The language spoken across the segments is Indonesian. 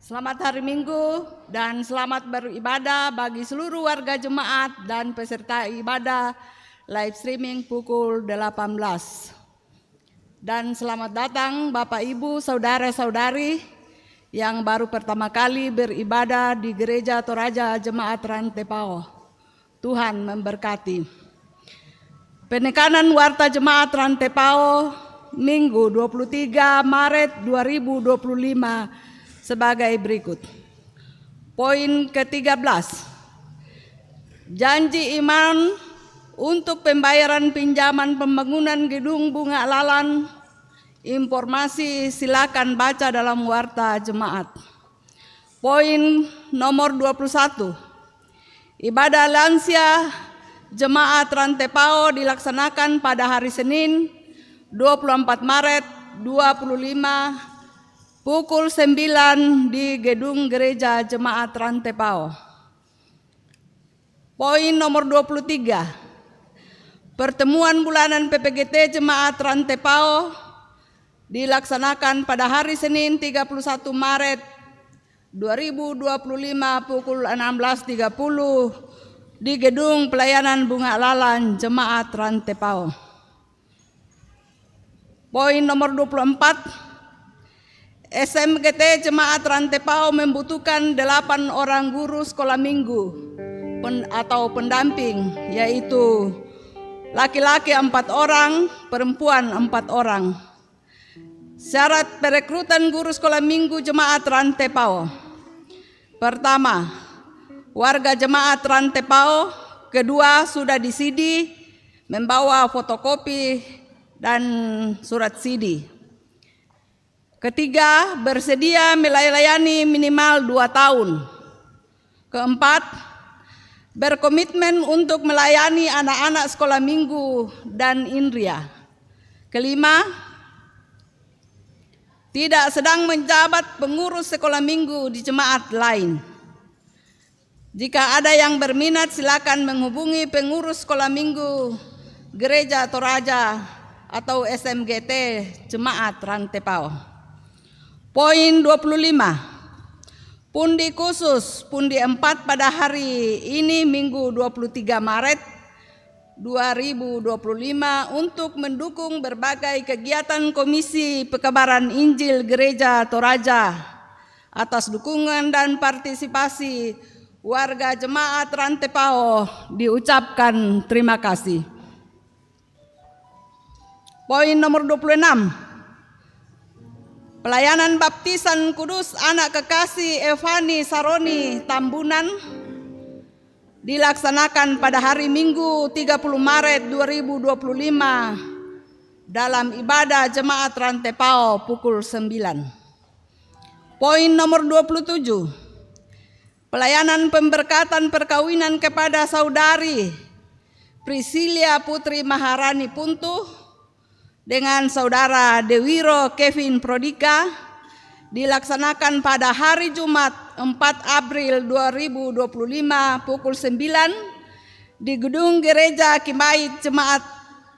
Selamat hari Minggu dan selamat beribadah bagi seluruh warga jemaat dan peserta ibadah live streaming pukul 18. Dan selamat datang Bapak Ibu, saudara-saudari yang baru pertama kali beribadah di Gereja Toraja Jemaat Rantepao. Tuhan memberkati. Penekanan Warta Jemaat Rantepao Minggu 23 Maret 2025 sebagai berikut. Poin ke-13. Janji iman untuk pembayaran pinjaman pembangunan gedung Bunga Lalan. Informasi silakan baca dalam Warta Jemaat. Poin nomor 21. Ibadah lansia Jemaat Rantepao dilaksanakan pada hari Senin 24 Maret 2025 pukul 9 di Gedung Gereja Jemaat Rantepao. Poin nomor 23. Pertemuan bulanan PPGT Jemaat Rantepao dilaksanakan pada hari Senin 31 Maret 2025 pukul 16.30 di Gedung Pelayanan Bunga Lalan Jemaat Rantepao. Poin nomor 24. SMGT Jemaat Rantepao membutuhkan 8 orang guru sekolah minggu atau pendamping, yaitu laki-laki 4 orang, perempuan 4 orang. Syarat perekrutan guru sekolah minggu Jemaat Rantepao. Pertama, warga Jemaat Rantepao. Kedua, sudah di CD, membawa fotokopi dan surat CD. Ketiga, bersedia melayani minimal 2 tahun. Keempat, berkomitmen untuk melayani anak-anak sekolah minggu dan Indria. Kelima, tidak sedang menjabat pengurus sekolah minggu di jemaat lain. Jika ada yang berminat, silakan menghubungi pengurus sekolah minggu Gereja Toraja atau SMGT Jemaat Rantepao. Poin 25. Pundi khusus pundi 4 pada hari ini Minggu 23 Maret 2025 untuk mendukung berbagai kegiatan Komisi Pekabaran Injil Gereja Toraja. Atas dukungan dan partisipasi warga Jemaat Rantepao diucapkan terima kasih. Poin nomor 26. Pelayanan baptisan kudus anak kekasih Evani Saroni Tambunan dilaksanakan pada hari Minggu 30 Maret 2025 dalam ibadah Jemaat Rantepao pukul 9. Poin nomor 27. Pelayanan pemberkatan perkawinan kepada saudari Priscilia Putri Maharani Puntuh dengan saudara Dewiro Kevin Prodika dilaksanakan pada hari Jumat 4 April 2025 pukul 9 di Gedung Gereja Kimait Jemaat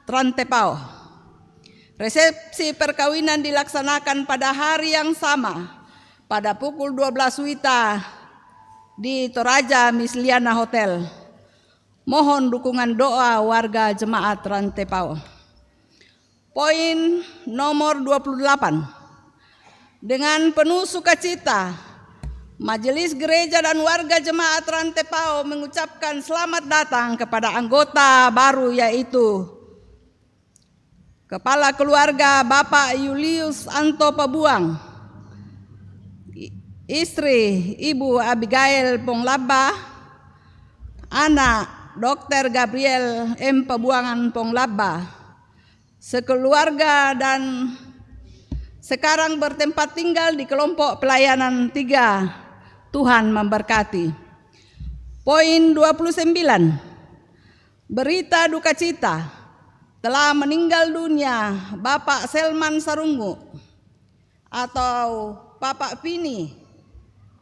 Rantepao. Resepsi perkawinan dilaksanakan pada hari yang sama pada pukul 12 WITA di Toraja Misliana Hotel. Mohon dukungan doa warga Jemaat Rantepao. Poin nomor 28. Dengan penuh sukacita, Majelis Gereja dan warga Jemaat Rantepao mengucapkan selamat datang kepada anggota baru, yaitu Kepala Keluarga Bapak Julius Anto Pabuang, istri Ibu Abigail Ponglaba, anak Dr. Gabriel M. Pabuangan Ponglaba, sekeluarga dan sekarang bertempat tinggal di kelompok pelayanan 3. Tuhan memberkati. Poin 29. Berita duka cita telah meninggal dunia Bapak Selman Sarungu atau Bapak Pini,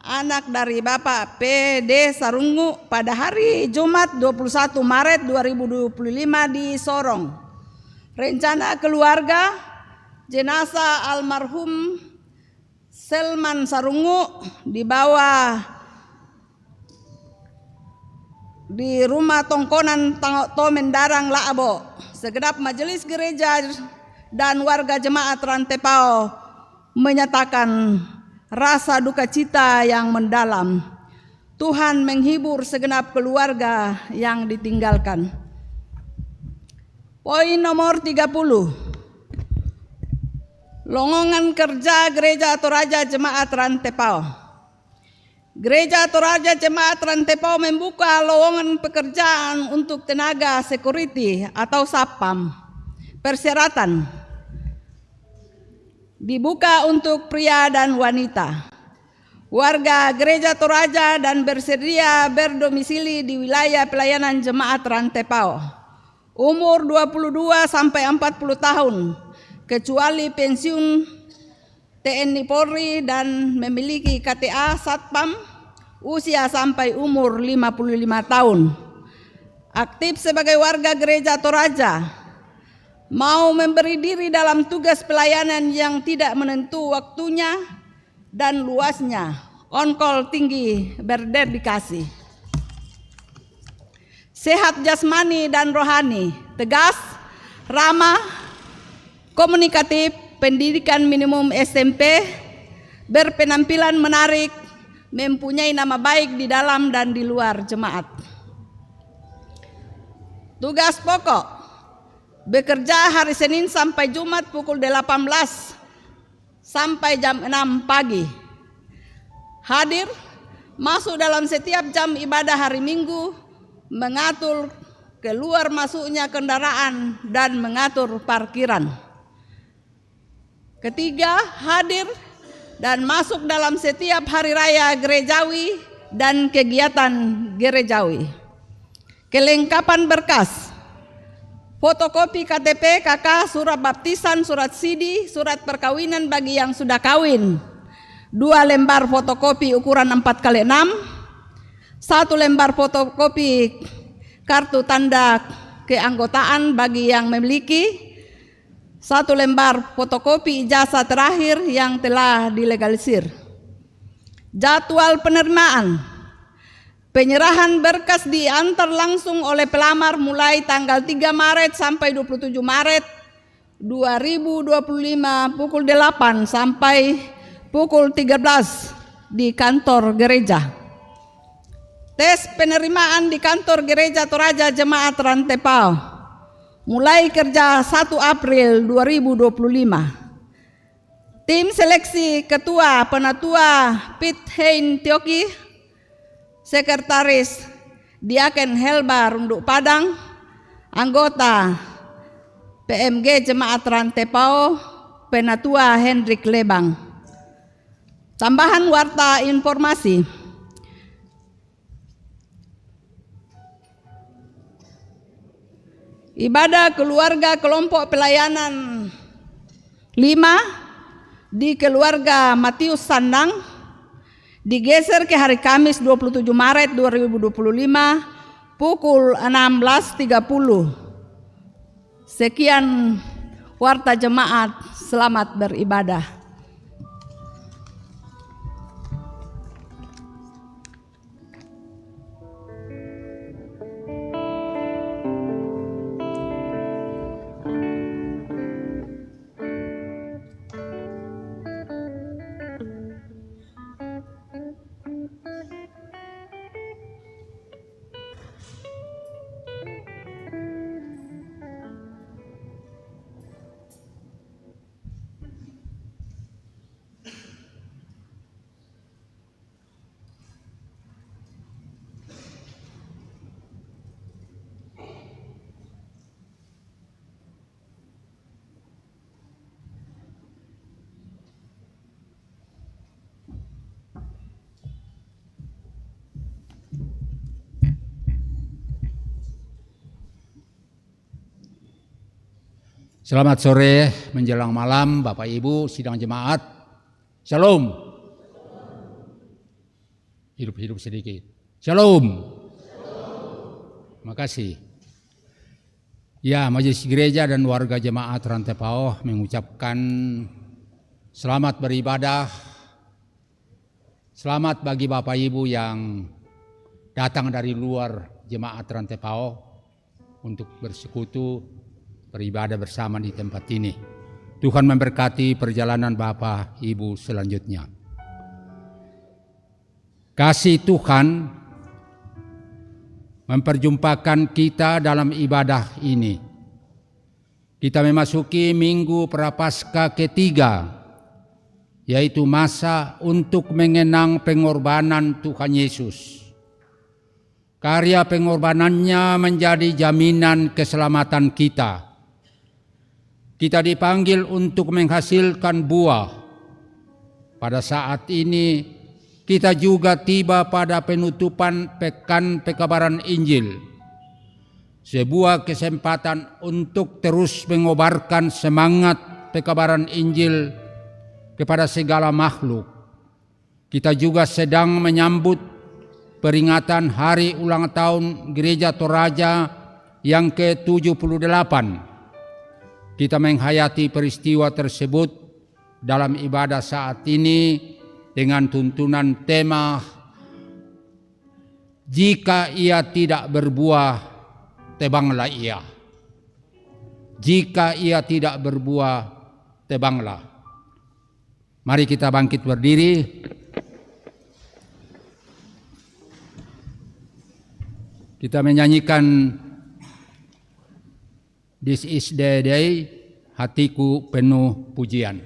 anak dari Bapak PD Sarungu pada hari Jumat 21 Maret 2025 di Sorong. Rencana keluarga jenazah almarhum Selman Sarungu dibawa di rumah Tongkonan Tomen Darang Laabo. Segenap majelis gereja dan warga jemaat Rantepao menyatakan rasa duka cita yang mendalam. Tuhan menghibur segenap keluarga yang ditinggalkan. Poin nomor 30. Lowongan kerja Gereja Toraja Jemaat Rantepao. Gereja Toraja Jemaat Rantepao membuka lowongan pekerjaan untuk tenaga security atau sapam. Persyaratan dibuka untuk pria dan wanita. Warga Gereja Toraja dan bersedia berdomisili di wilayah pelayanan Jemaat Rantepao. Umur 22 sampai 40 tahun. Kecuali pensiun TNI Polri dan memiliki KTA Satpam, usia sampai umur 55 tahun. Aktif sebagai warga Gereja Toraja, mau memberi diri dalam tugas pelayanan yang tidak menentu waktunya dan luasnya, on call tinggi, berdedikasi. Sehat jasmani dan rohani, tegas, ramah, komunikatif, pendidikan minimum SMP, berpenampilan menarik, mempunyai nama baik di dalam dan di luar jemaat. Tugas pokok, bekerja hari Senin sampai Jumat pukul 18 sampai jam 6 pagi. Hadir, masuk dalam setiap jam ibadah hari Minggu, mengatur keluar masuknya kendaraan dan mengatur parkiran. Ketiga, hadir dan masuk dalam setiap hari raya gerejawi dan kegiatan gerejawi. Kelengkapan berkas, fotokopi KTP, KK, surat baptisan, surat sidi, surat perkawinan bagi yang sudah kawin, 2 lembar fotokopi ukuran 4x6, 1 lembar fotokopi kartu tanda keanggotaan bagi yang memiliki, 1 lembar fotokopi ijazah terakhir yang telah dilegalisir. Jadwal penerimaan, penyerahan berkas diantar langsung oleh pelamar mulai tanggal 3 Maret sampai 27 Maret 2025 pukul 8 sampai pukul 13 di kantor gereja. Tes penerimaan di kantor Gereja Toraja Jemaat Rantepao mulai kerja 1 April 2025. Tim seleksi Ketua Penatua Pit Hein Tioki, Sekretaris Diaken Helba Runduk Padang, anggota PMG Jemaat Rantepao Penatua Hendrik Lebang. Tambahan warta informasi. Ibadah keluarga kelompok pelayanan 5 di keluarga Matius Sandang digeser ke hari Kamis 27 Maret 2025 pukul 16.30. Sekian warta jemaat, selamat beribadah. Selamat sore menjelang malam Bapak Ibu sidang jemaat. Shalom. Hidup-hidup sedikit. Shalom. Terima kasih. Ya, Majelis Gereja dan warga jemaat Rantepao mengucapkan selamat beribadah Selamat bagi Bapak Ibu yang datang dari luar jemaat Rantepao untuk bersekutu, beribadah bersama di tempat ini. Tuhan memberkati perjalanan Bapak Ibu selanjutnya. Kasih Tuhan memperjumpakan kita dalam ibadah ini. Kita memasuki Minggu Prapaskah ketiga, yaitu masa untuk mengenang pengorbanan Tuhan Yesus. Karya pengorbanannya menjadi jaminan keselamatan kita. Kita dipanggil untuk menghasilkan buah. Pada saat ini kita juga tiba pada penutupan Pekan Pekabaran Injil. Sebuah kesempatan untuk terus mengobarkan semangat pekabaran Injil kepada segala makhluk. Kita juga sedang menyambut peringatan hari ulang tahun Gereja Toraja yang ke-78. Kita menghayati peristiwa tersebut dalam ibadah saat ini dengan tuntunan tema, jika ia tidak berbuah, tebanglah ia. Jika ia tidak berbuah, tebanglah. Mari kita bangkit berdiri. Kita menyanyikan This is the day, hatiku penuh pujian.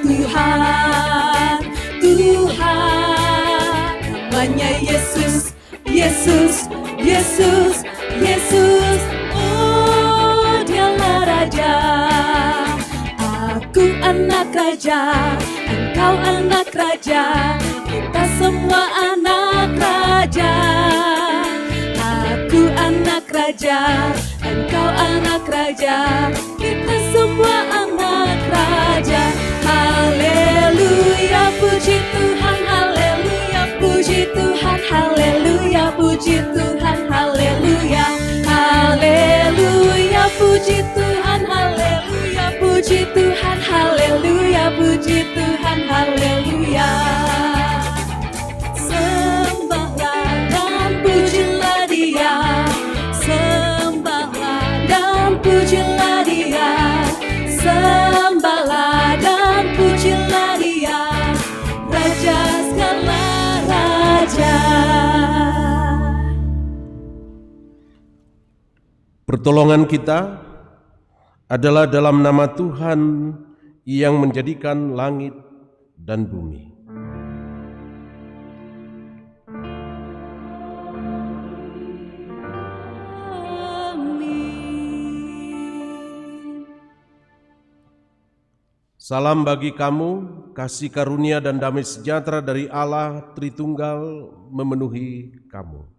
Tuhan, Tuhan, namanya Yesus, Yesus, Yesus, Yesus. Oh, dialah Raja. Aku anak raja, engkau anak raja, kita semua anak raja. Aku anak raja, engkau anak raja, kita semua anak raja. Haleluya, puji Tuhan, haleluya, puji Tuhan, haleluya, puji Tuhan, haleluya. Haleluya, puji Tuhan, haleluya, puji Tuhan, haleluya, puji Tuhan, haleluya. Sembahlah dan pujilah Dia, sembahlah dan pujilah Dia, sembahlah dan pujilah Dia, Raja segala raja. Pertolongan kita adalah dalam nama Tuhan yang menjadikan langit dan bumi. Amin. Salam bagi kamu, kasih karunia dan damai sejahtera dari Allah Tritunggal memenuhi kamu.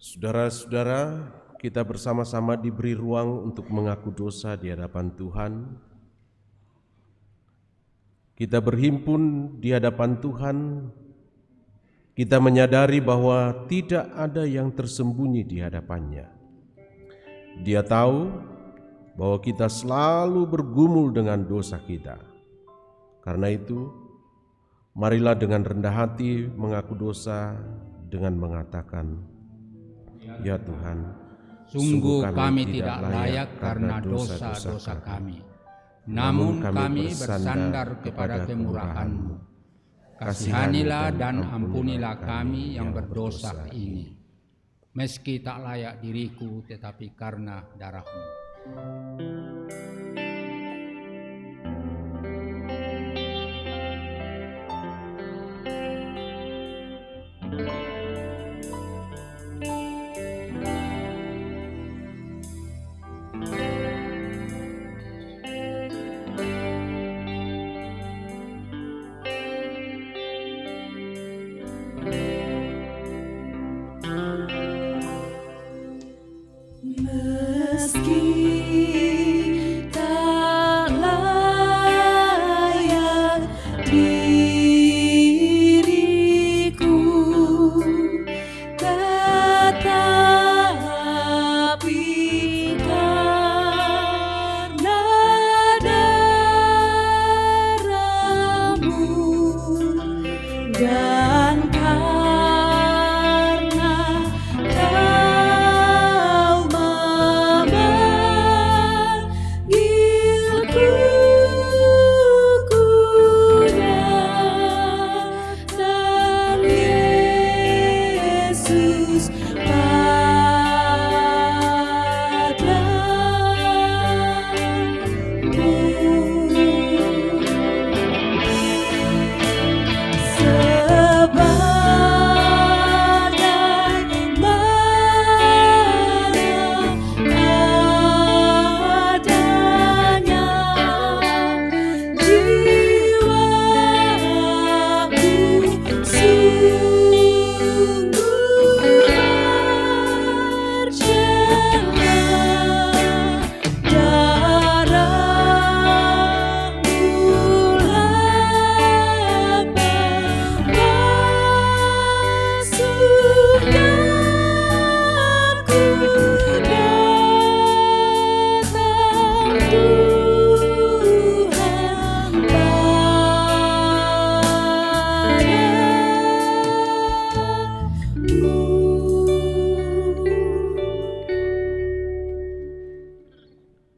Saudara-saudara, kita bersama-sama diberi ruang untuk mengaku dosa di hadapan Tuhan. Kita berhimpun di hadapan Tuhan. Kita menyadari bahwa tidak ada yang tersembunyi di hadapannya. Dia tahu bahwa kita selalu bergumul dengan dosa kita. Karena itu, marilah dengan rendah hati mengaku dosa dengan mengatakan, "Ya Tuhan, Sungguh kami tidak layak karena dosa-dosa kami. Namun kami bersandar kepada kemurahan-Mu. Kasihanilah dan ampunilah kami yang berdosa ini. Meski tak layak diriku, tetapi karena darah-Mu." Meski tak layak diriku, tetapi karena darah-Mu dan karena Kau memanggilku, ku datang Yesus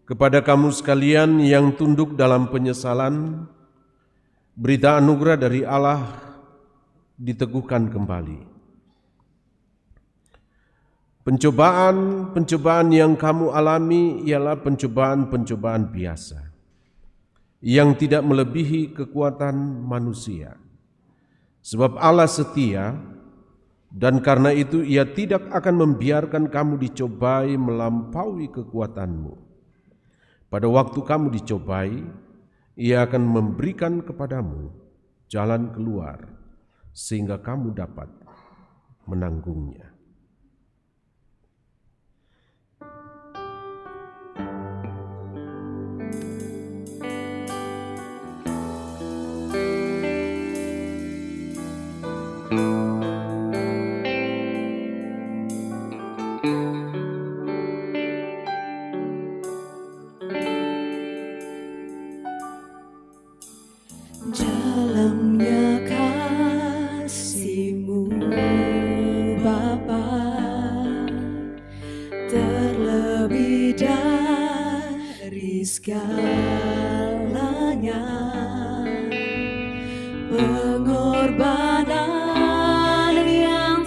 Kepada kamu sekalian yang tunduk dalam penyesalan, berita anugerah dari Allah diteguhkan kembali. Pencobaan yang kamu alami ialah pencobaan biasa, yang tidak melebihi kekuatan manusia. Sebab Allah setia, dan karena itu Ia tidak akan membiarkan kamu dicobai melampaui kekuatanmu. Pada waktu kamu dicobai, Ia akan memberikan kepadamu jalan keluar, sehingga kamu dapat menanggungnya. dalamnya kasih-Mu Bapa, terlebih dari segalanya, pengorbanan yang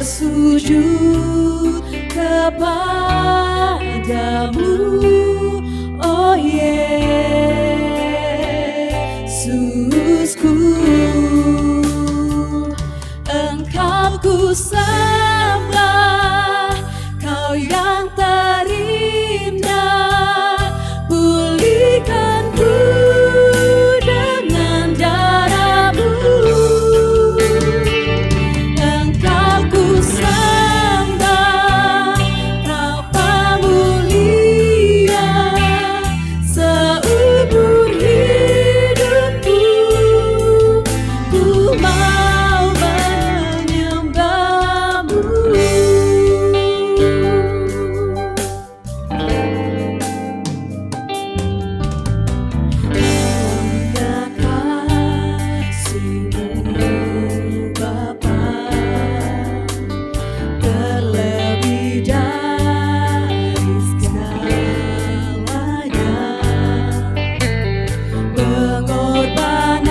bersujud kepadamu, oh Yesusku. Engkau ku sembah, Kau yang terindah, pulihkanku dengan darah-Mu. Engkau ku sembah, Kau pemulia seumur hidupku. Ku mau menyembah-Mu. Hanya kasih-Mu Bapa, terlebih dari segalanya, pengorbanan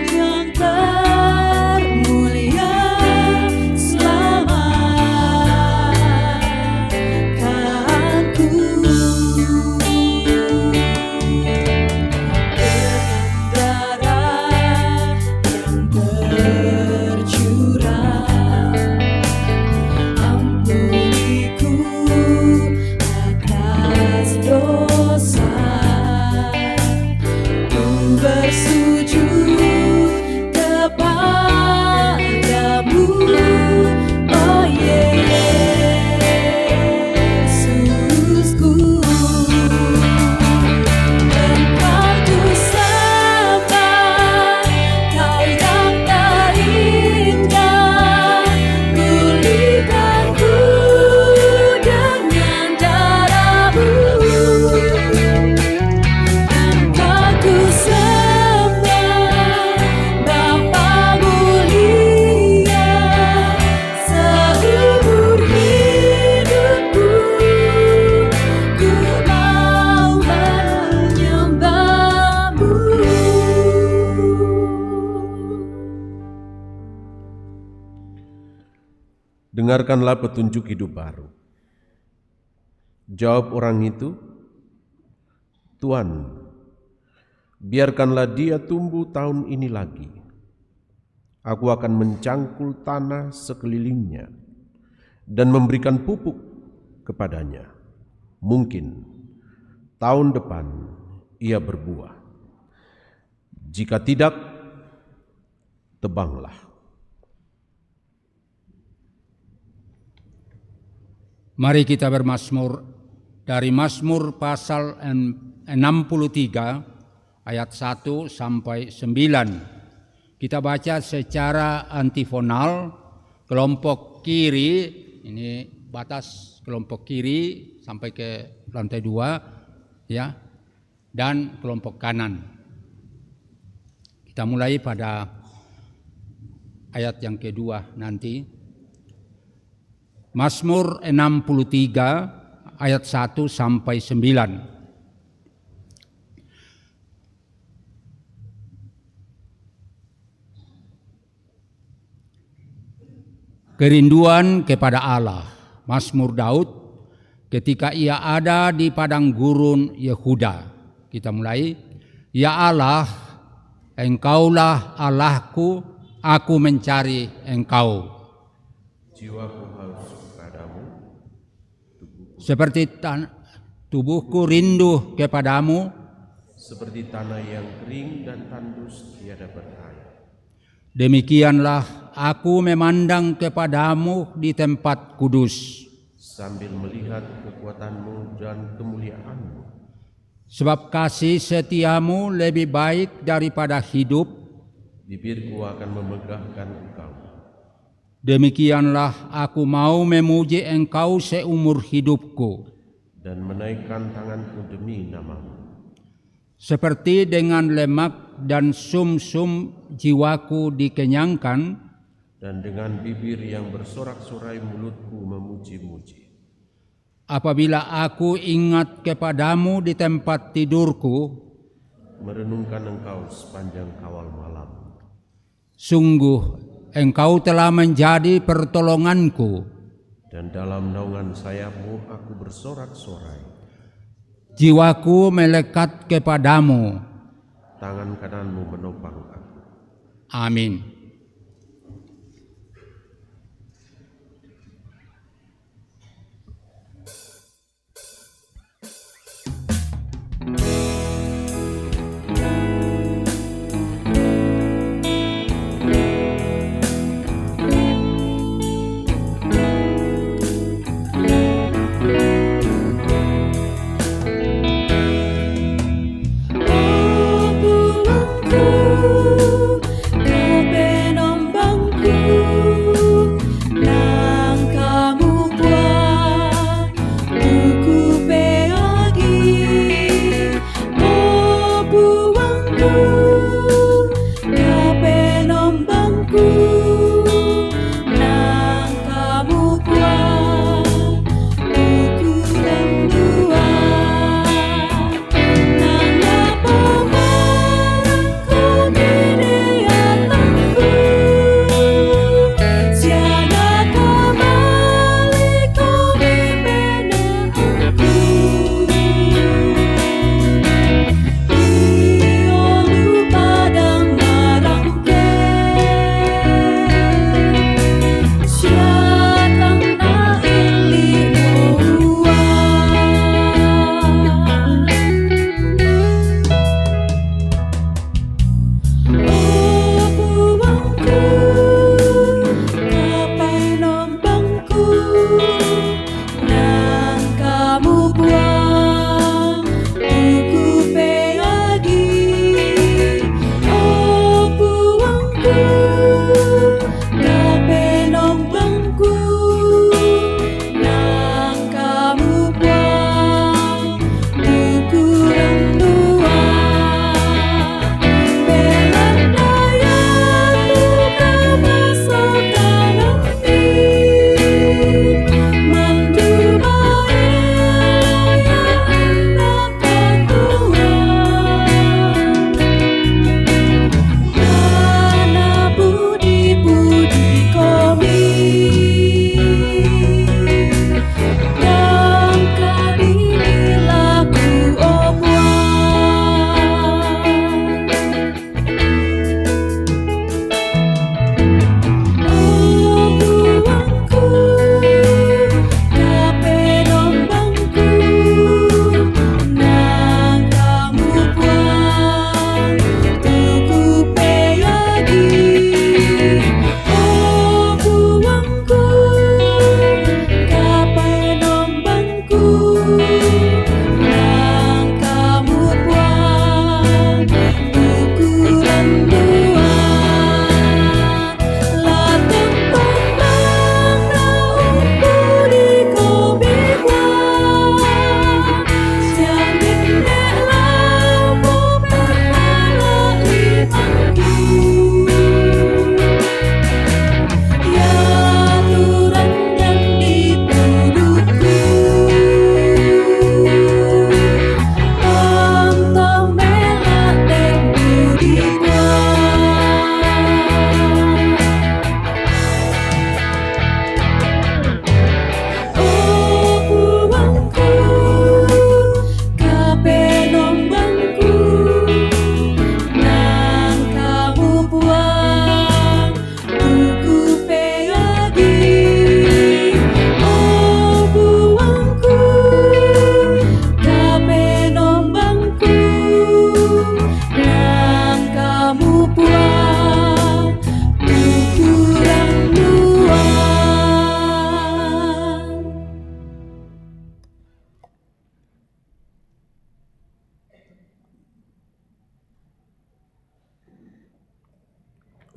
yang termulia selamatkanku. Dengan darah yang tercurah, ampuniku atas dosa. Ku bersujud kepadamu, oh Yesusku. Engkau ku sembah, Kau yang terindah, pulihkanku dengan darah-Mu. Engkau ku sembah, Bapa mulia seumur hidupku. Ku mau menyembah-Mu. Dengarkanlah petunjuk hidup baru. Jawab orang itu, Tuan, biarkanlah dia tumbuh tahun ini lagi. Aku akan mencangkul tanah sekelilingnya dan memberikan pupuk kepadanya. Mungkin tahun depan ia berbuah. Jika tidak, tebanglah. Mari kita bermazmur dari Mazmur pasal 63 ayat 1 sampai 9. Kita baca secara antifonal, kelompok kiri, ini batas kelompok kiri sampai ke lantai 2 ya, dan kelompok kanan. Kita mulai pada ayat yang kedua nanti. Mazmur 63 ayat 1 sampai 9. Kerinduan kepada Allah. Mazmur Daud ketika ia ada di padang gurun Yehuda. Kita mulai. Ya Allah, Engkaulah Allahku, aku mencari Engkau. Jiwaku haus kepadamu, Seperti tubuhku rindu kepadamu, seperti tanah yang kering dan tandus tiada berair. demikianlah aku memandang kepadamu di tempat kudus. Sambil melihat kekuatanmu dan kemuliaanmu. Sebab kasih setiamu lebih baik daripada hidup, Bibirku akan memegahkan Engkau. demikianlah aku mau memuji Engkau seumur hidupku. Dan menaikkan tanganku demi namamu. Seperti dengan lemak dan sum-sum jiwaku dikenyangkan, Dan dengan bibir yang bersorak-sorai mulutku memuji-muji. apabila aku ingat kepadamu di tempat tidurku, Merenungkan Engkau sepanjang kawal malam. sungguh Engkau telah menjadi pertolonganku. Dan dalam naungan sayapmu aku bersorak-sorai. Jiwaku melekat kepadamu. Tangan kananmu menopang aku. Amin.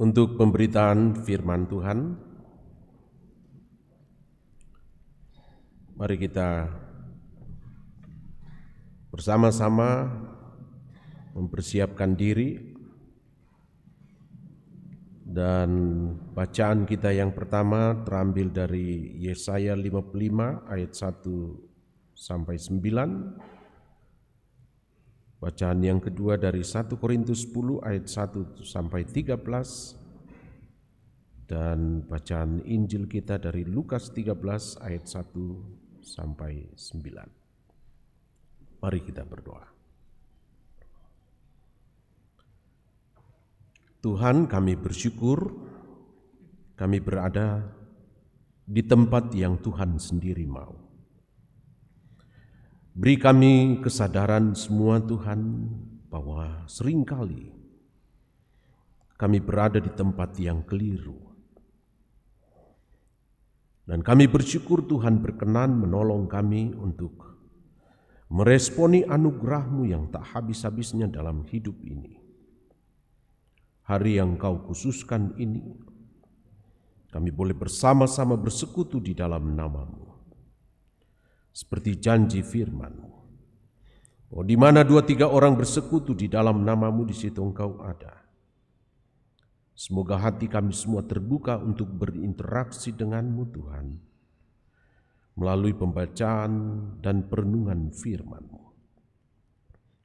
Untuk pemberitaan firman Tuhan, mari kita bersama-sama mempersiapkan diri, dan bacaan kita yang pertama terambil dari Yesaya 55 ayat 1 sampai 9. Bacaan yang kedua dari 1 Korintus 10 ayat 1 sampai 13. Dan bacaan Injil kita dari Lukas 13 ayat 1 sampai 9. Mari kita berdoa. Tuhan, kami bersyukur kami berada di tempat yang Tuhan sendiri mau. Beri kami kesadaran semua Tuhan bahwa seringkali kami berada di tempat yang keliru. Dan kami bersyukur Tuhan berkenan menolong kami untuk meresponi anugerah-Mu yang tak habis-habisnya dalam hidup ini. Hari yang Kau khususkan ini, kami boleh bersama-sama bersekutu di dalam nama-Mu. Seperti janji firman-Mu, oh, di mana 2-3 orang bersekutu di dalam nama-Mu, di situ Engkau ada. Semoga hati kami semua terbuka untuk berinteraksi dengan-Mu Tuhan, melalui pembacaan dan perenungan firman-Mu.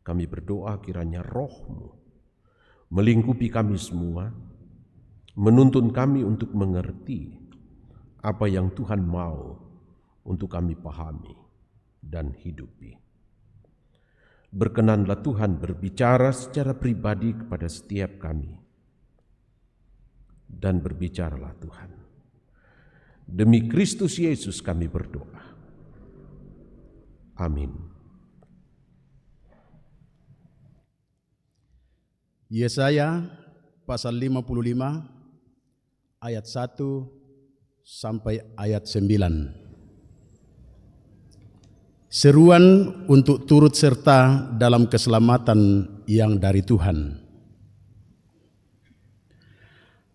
Kami berdoa kiranya Roh-Mu melingkupi kami semua, menuntun kami untuk mengerti apa yang Tuhan mau untuk kami pahami dan hidupi. Berkenanlah Tuhan berbicara secara pribadi kepada setiap kami, dan berbicaralah Tuhan. Demi Kristus Yesus kami berdoa. Amin. Yesaya pasal 55 ayat 1 sampai ayat 9. Seruan untuk turut serta dalam keselamatan yang dari Tuhan.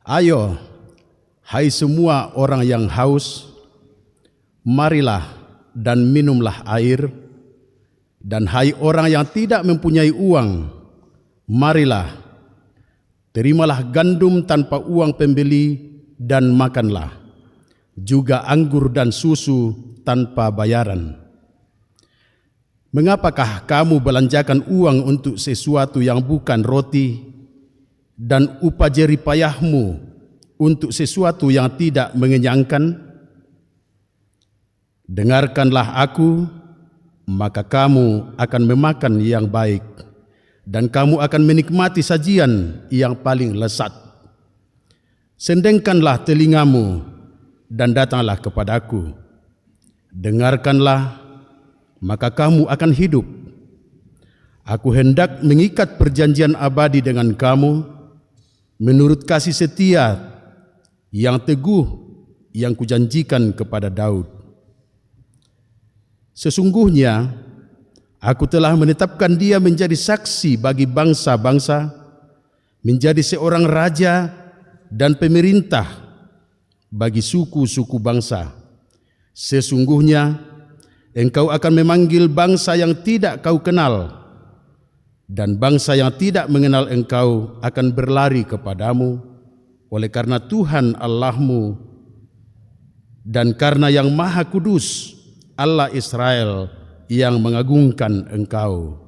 Ayo, hai semua orang yang haus, marilah dan minumlah air, dan hai orang yang tidak mempunyai uang, marilah, terimalah gandum tanpa uang pembeli dan makanlah, juga anggur dan susu tanpa bayaran. Mengapakah kamu belanjakan uang untuk sesuatu yang bukan roti, dan upah jerih payahmu untuk sesuatu yang tidak mengenyangkan? Dengarkanlah aku, maka kamu akan memakan yang baik, dan kamu akan menikmati sajian yang paling lezat. Sendengkanlah telingamu dan datanglah kepadaku. Dengarkanlah, maka kamu akan hidup. Aku hendak mengikat perjanjian abadi dengan kamu, menurut kasih setia yang teguh yang kujanjikan kepada Daud. Sesungguhnya aku telah menetapkan dia menjadi saksi bagi bangsa-bangsa, menjadi seorang raja dan pemerintah bagi suku-suku bangsa. Sesungguhnya engkau akan memanggil bangsa yang tidak kau kenal, dan bangsa yang tidak mengenal engkau akan berlari kepadamu, oleh karena Tuhan Allahmu dan karena yang Maha Kudus Allah Israel yang mengagungkan engkau.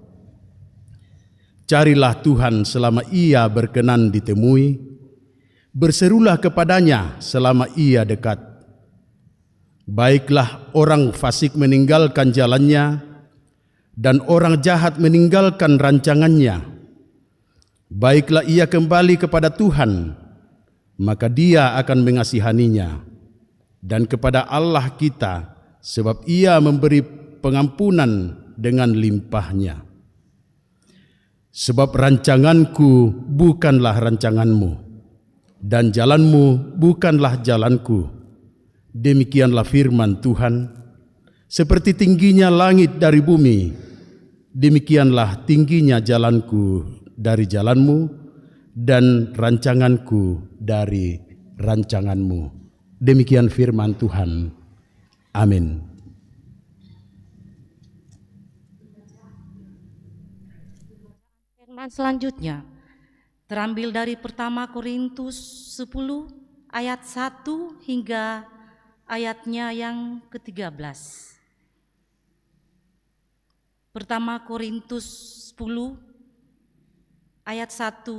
Carilah Tuhan selama ia berkenan ditemui, berserulah kepadanya selama ia dekat. Baiklah orang fasik meninggalkan jalannya, dan orang jahat meninggalkan rancangannya. Baiklah ia kembali kepada Tuhan, maka dia akan mengasihaninya, dan kepada Allah kita, sebab ia memberi pengampunan dengan limpahnya. Sebab rancanganku bukanlah rancanganmu, dan jalanmu bukanlah jalanku. Demikianlah firman Tuhan. Seperti tingginya langit dari bumi, demikianlah tingginya jalanku dari jalanmu, dan rancanganku dari rancanganmu. Demikian firman Tuhan. Amin. Firman selanjutnya terambil dari pertama Korintus 10 ayat 1 hingga ayatnya yang ke-13. Pertama Korintus 10 ayat 1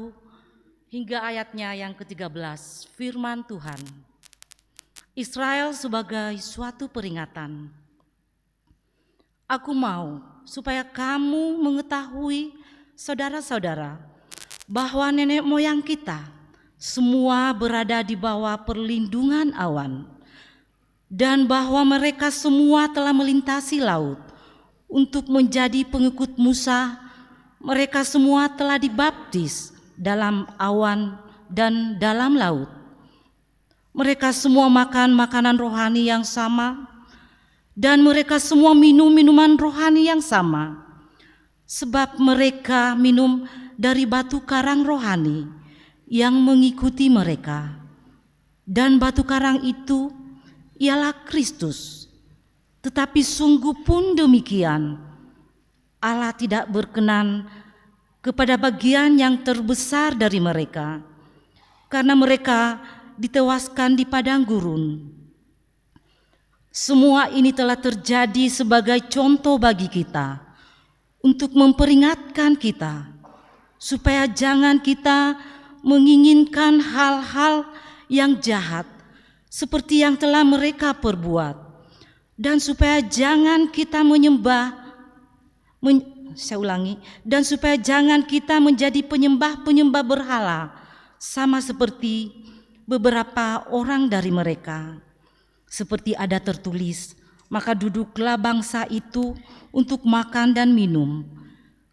hingga ayatnya yang ke-13, firman Tuhan. Israel sebagai suatu peringatan. Aku mau supaya kamu mengetahui, saudara-saudara, bahwa nenek moyang kita semua berada di bawah perlindungan awan, dan bahwa mereka semua telah melintasi laut untuk menjadi pengikut Musa. Mereka semua telah dibaptis dalam awan dan dalam laut. Mereka semua makan makanan rohani yang sama, dan mereka semua minum minuman rohani yang sama, sebab mereka minum dari batu karang rohani yang mengikuti mereka, dan batu karang itu ialah Kristus. Tetapi sungguh pun demikian, Allah tidak berkenan kepada bagian yang terbesar dari mereka, karena mereka ditewaskan di padang gurun. Semua ini telah terjadi sebagai contoh bagi kita, untuk memperingatkan kita, supaya jangan kita menginginkan hal-hal yang jahat seperti yang telah mereka perbuat, dan supaya jangan kita dan supaya jangan kita menjadi penyembah-penyembah berhala, sama seperti beberapa orang dari mereka. Seperti ada tertulis, maka duduklah bangsa itu untuk makan dan minum,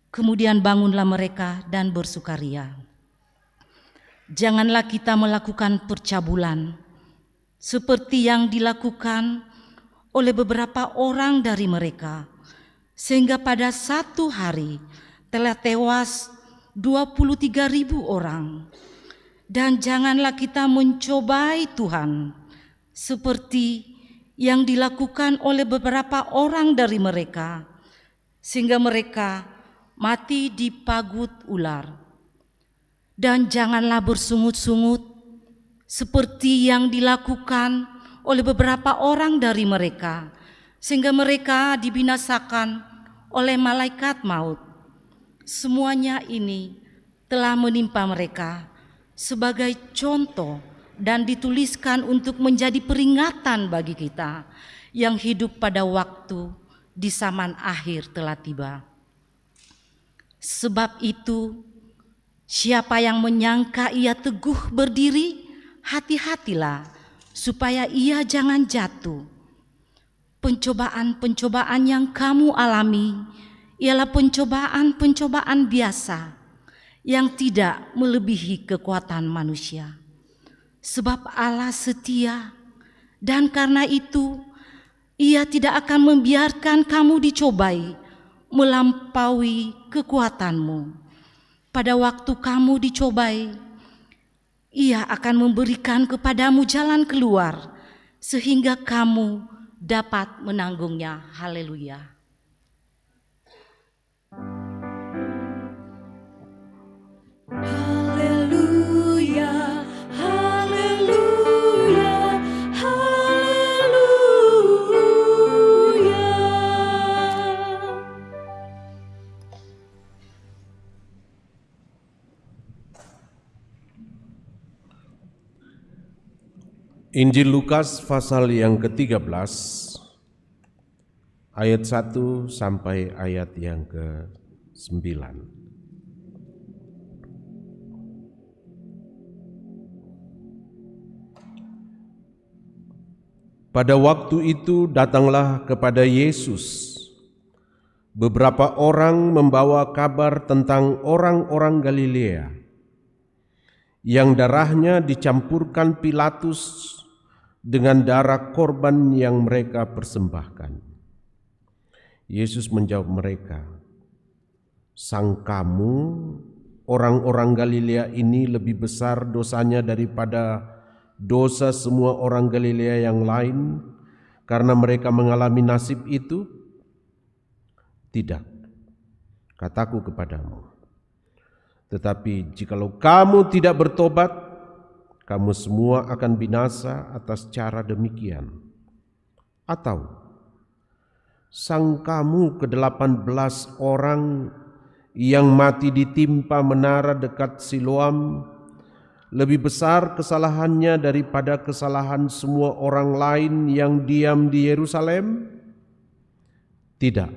kemudian bangunlah mereka dan bersukaria. Janganlah kita melakukan percabulan, seperti yang dilakukan oleh beberapa orang dari mereka, sehingga pada satu hari telah tewas 23.000 orang. Dan janganlah kita mencobai Tuhan, seperti yang dilakukan oleh beberapa orang dari mereka, sehingga mereka mati di pagut ular. Dan janganlah bersungut-sungut, seperti yang dilakukan oleh beberapa orang dari mereka, sehingga mereka dibinasakan oleh malaikat maut. Semuanya ini telah menimpa mereka sebagai contoh dan dituliskan untuk menjadi peringatan bagi kita yang hidup pada waktu di zaman akhir telah tiba. Sebab itu, siapa yang menyangka ia teguh berdiri, hati-hatilah supaya ia jangan jatuh. Pencobaan-pencobaan yang kamu alami ialah pencobaan-pencobaan biasa yang tidak melebihi kekuatan manusia. Sebab Allah setia, dan karena itu Ia tidak akan membiarkan kamu dicobai melampaui kekuatanmu. Pada waktu kamu dicobai, Ia akan memberikan kepadamu jalan keluar sehingga kamu dapat menanggungnya. Haleluya. Haleluya, haleluya, haleluya. Injil Lukas pasal yang ke-13 ayat 1 sampai ayat yang ke-9. Pada waktu itu datanglah kepada Yesus beberapa orang membawa kabar tentang orang-orang Galilea yang darahnya dicampurkan Pilatus dengan darah korban yang mereka persembahkan. Yesus menjawab mereka, "Sangkamu orang-orang Galilea ini lebih besar dosanya daripada dosa semua orang Galilea yang lain karena mereka mengalami nasib itu? Tidak, kataku kepadamu. Tetapi jikalau kamu tidak bertobat, kamu semua akan binasa atas cara demikian. Atau sangkamu ke-18 orang yang mati ditimpa menara dekat Siloam lebih besar kesalahannya daripada kesalahan semua orang lain yang diam di Yerusalem? Tidak,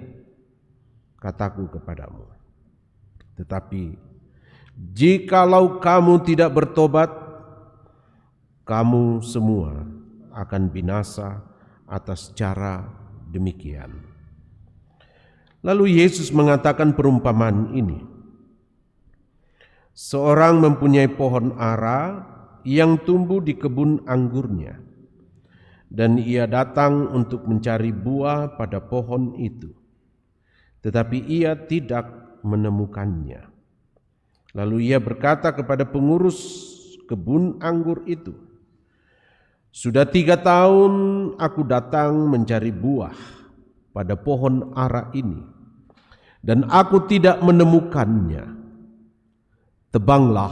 kataku kepadamu. Tetapi jikalau kamu tidak bertobat, kamu semua akan binasa atas cara demikian. Lalu Yesus mengatakan perumpamaan ini. Seorang mempunyai pohon ara yang tumbuh di kebun anggurnya, dan ia datang untuk mencari buah pada pohon itu, tetapi ia tidak menemukannya. Lalu ia berkata kepada pengurus kebun anggur itu, "Sudah 3 tahun aku datang mencari buah pada pohon ara ini, dan aku tidak menemukannya. Tebanglah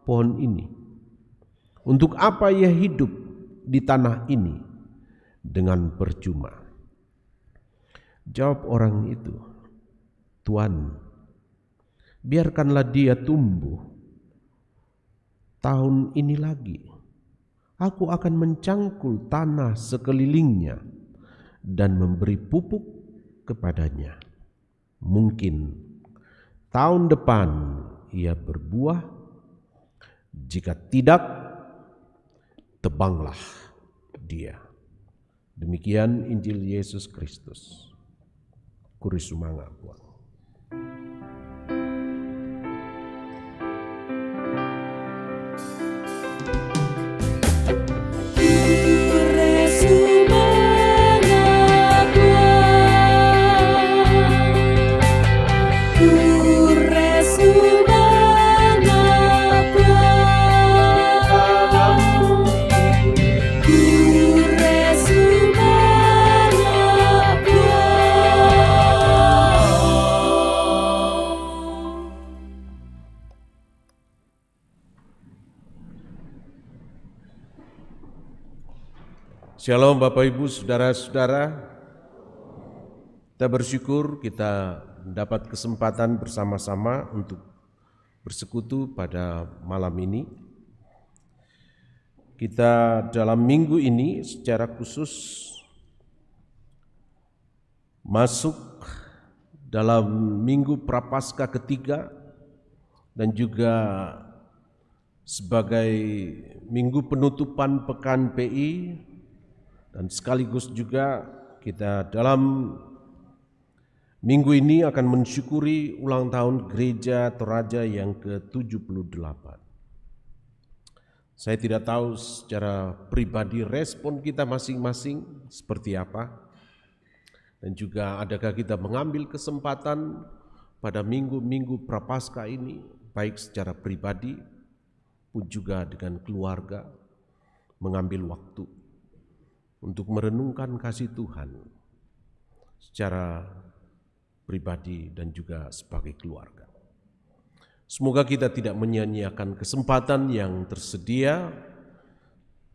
pohon ini. Untuk apa ia hidup di tanah ini dengan percuma?" Jawab orang itu, "Tuan, biarkanlah dia tumbuh tahun ini lagi. Aku akan mencangkul tanah sekelilingnya dan memberi pupuk kepadanya. Mungkin tahun depan ia berbuah, jika tidak, tebanglah dia." Demikian Injil Yesus Kristus. Kuri sumanga Tuhan. Shalom Bapak Ibu, Saudara-saudara. Kita bersyukur kita mendapat kesempatan bersama-sama untuk bersekutu pada malam ini. Kita dalam minggu ini secara khusus masuk dalam minggu Prapaskah ketiga dan juga sebagai minggu penutupan Pekan PI. Dan sekaligus juga kita dalam minggu ini akan mensyukuri ulang tahun Gereja Toraja yang ke-78. Saya tidak tahu secara pribadi respon kita masing-masing seperti apa. Dan juga adakah kita mengambil kesempatan pada minggu-minggu Prapaskah ini, baik secara pribadi pun juga dengan keluarga, mengambil waktu untuk merenungkan kasih Tuhan secara pribadi dan juga sebagai keluarga. Semoga kita tidak menyia-nyiakan kesempatan yang tersedia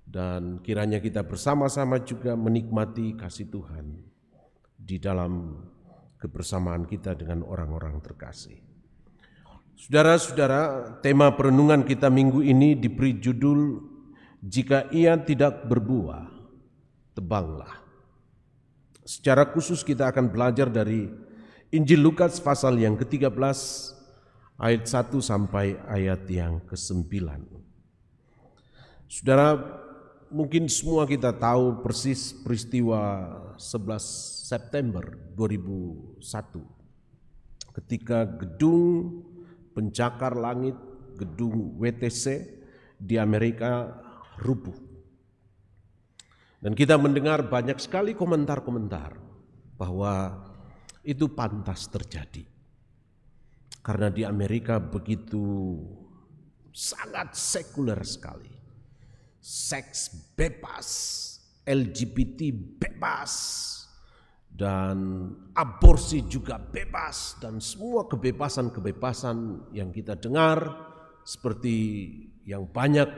dan kiranya kita bersama-sama juga menikmati kasih Tuhan di dalam kebersamaan kita dengan orang-orang terkasih. Saudara-saudara, tema perenungan kita minggu ini diberi judul "Jika ia tidak berbuah, tebanglah." Secara khusus kita akan belajar dari Injil Lukas pasal yang ke-13 ayat 1 sampai ayat yang ke-9. Saudara, mungkin semua kita tahu persis peristiwa 11 September 2001 ketika gedung pencakar langit, gedung WTC di Amerika rubuh. Dan kita mendengar banyak sekali komentar-komentar bahwa itu pantas terjadi. Karena di Amerika begitu sangat sekuler sekali. Seks bebas, LGBT bebas, dan aborsi juga bebas, dan semua kebebasan-kebebasan yang kita dengar seperti yang banyak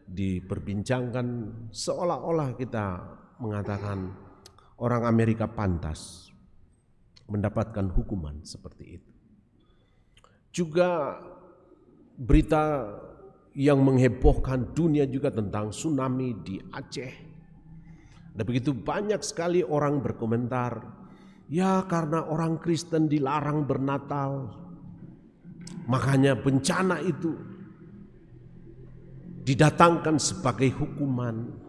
diperbincangkan, seolah-olah kita mengatakan orang Amerika pantas mendapatkan hukuman seperti itu. Juga berita yang menghebohkan dunia juga tentang tsunami di Aceh. Ada begitu banyak sekali orang berkomentar, ya karena orang Kristen dilarang bernatal, makanya bencana itu didatangkan sebagai hukuman.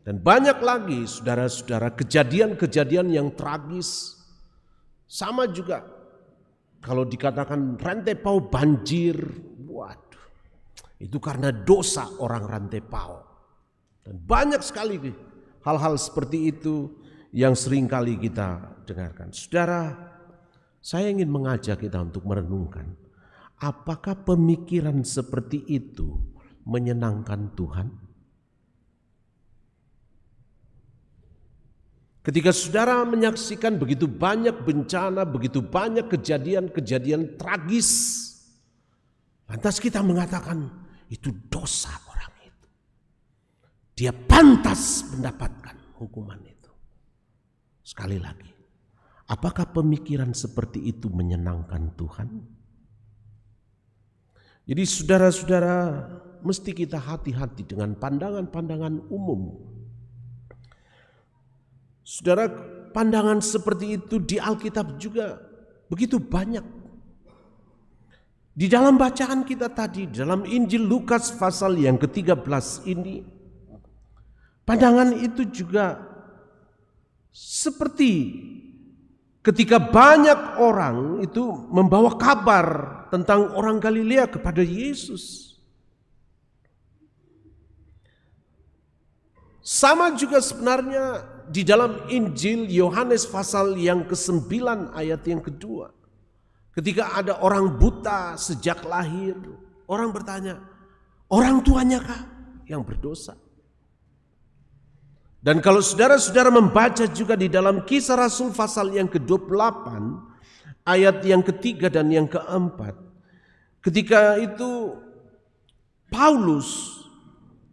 Dan banyak lagi saudara-saudara kejadian-kejadian yang tragis. Sama juga kalau dikatakan Rantepao banjir, waduh, itu karena dosa orang Rantepao. Dan banyak sekali hal-hal seperti itu yang sering kali kita dengarkan. Saudara, saya ingin mengajak kita untuk merenungkan, apakah pemikiran seperti itu menyenangkan Tuhan? Ketika saudara menyaksikan begitu banyak bencana, begitu banyak kejadian-kejadian tragis, lantas kita mengatakan itu dosa orang itu. Dia pantas mendapatkan hukuman itu. Sekali lagi, apakah pemikiran seperti itu menyenangkan Tuhan? Jadi saudara-saudara, mesti kita hati-hati dengan pandangan-pandangan umum. Saudara, pandangan seperti itu di Alkitab juga begitu banyak. Di dalam bacaan kita tadi, dalam Injil Lukas pasal yang ke-13 ini, pandangan itu juga seperti ketika banyak orang itu membawa kabar tentang orang Galilea kepada Yesus. Sama juga sebenarnya di dalam Injil Yohanes pasal yang ke-9 ayat yang kedua. Ketika ada orang buta sejak lahir, orang bertanya, orang tuanya kah yang berdosa? Dan kalau saudara-saudara membaca juga di dalam Kisah Rasul pasal yang ke-28, ayat yang ketiga dan yang keempat, ketika itu Paulus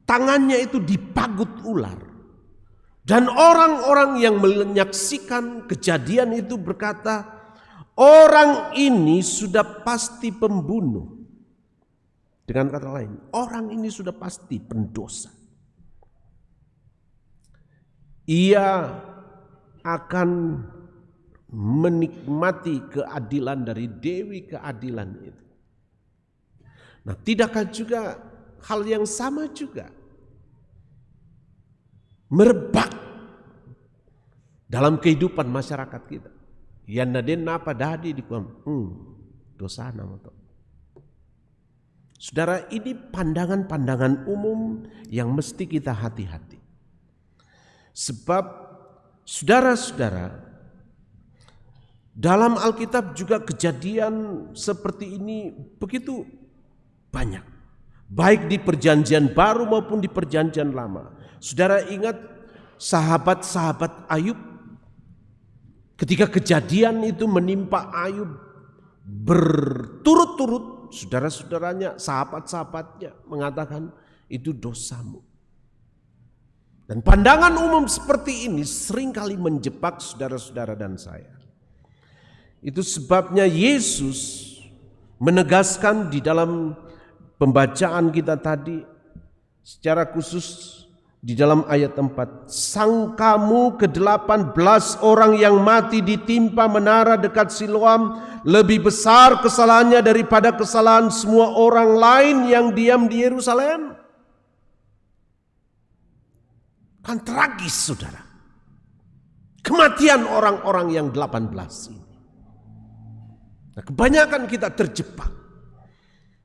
tangannya itu dipagut ular. Dan orang-orang yang menyaksikan kejadian itu berkata, orang ini sudah pasti pembunuh. Dengan kata lain, orang ini sudah pasti pendosa. Ia akan menikmati keadilan dari Dewi keadilan itu. Nah, tidakkah juga hal yang sama juga merebak dalam kehidupan masyarakat kita? Yang naden apa dadi di dosa nama to. Saudara, ini pandangan-pandangan umum yang mesti kita hati-hati. Sebab saudara-saudara, dalam Alkitab juga kejadian seperti ini begitu banyak. Baik di perjanjian baru maupun di perjanjian lama. Saudara ingat sahabat-sahabat Ayub? Ketika kejadian itu menimpa Ayub berturut-turut, saudara-saudaranya, sahabat-sahabatnya mengatakan itu dosamu. Dan pandangan umum seperti ini seringkali menjebak saudara-saudara dan saya. Itu sebabnya Yesus menegaskan di dalam pembacaan kita tadi, secara khusus di dalam ayat 4, sangkamu ke-18 orang yang mati ditimpa menara dekat Siloam lebih besar kesalahannya daripada kesalahan semua orang lain yang diam di Yerusalem. Kan tragis, saudara, kematian orang-orang yang 18 ini. Nah, kebanyakan kita terjebak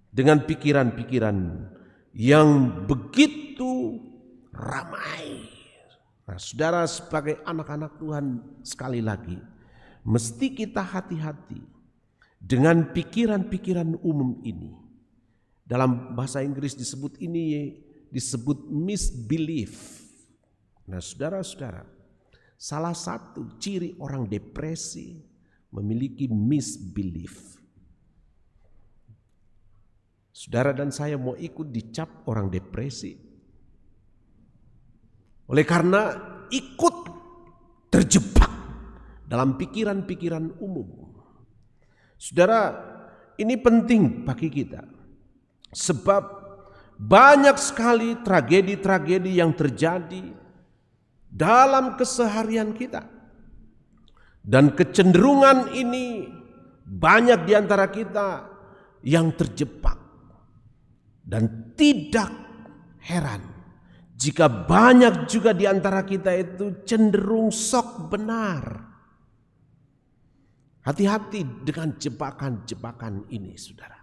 dengan pikiran-pikiran yang begitu ramai. Nah, saudara, sebagai anak-anak Tuhan, sekali lagi mesti kita hati-hati dengan pikiran-pikiran umum ini. Dalam bahasa Inggris disebut misbelief. Nah, saudara-saudara, salah satu ciri orang depresi memiliki misbelief. Saudara dan saya mau ikut dicap orang depresi oleh karena ikut terjebak dalam pikiran-pikiran umum. Saudara, ini penting bagi kita. Sebab Banyak sekali tragedi-tragedi yang terjadi dalam keseharian kita. Dan kecenderungan ini banyak di antara kita yang terjebak. Dan tidak heran jika banyak juga di antara kita itu cenderung sok benar. Hati-hati dengan jebakan-jebakan ini, saudara.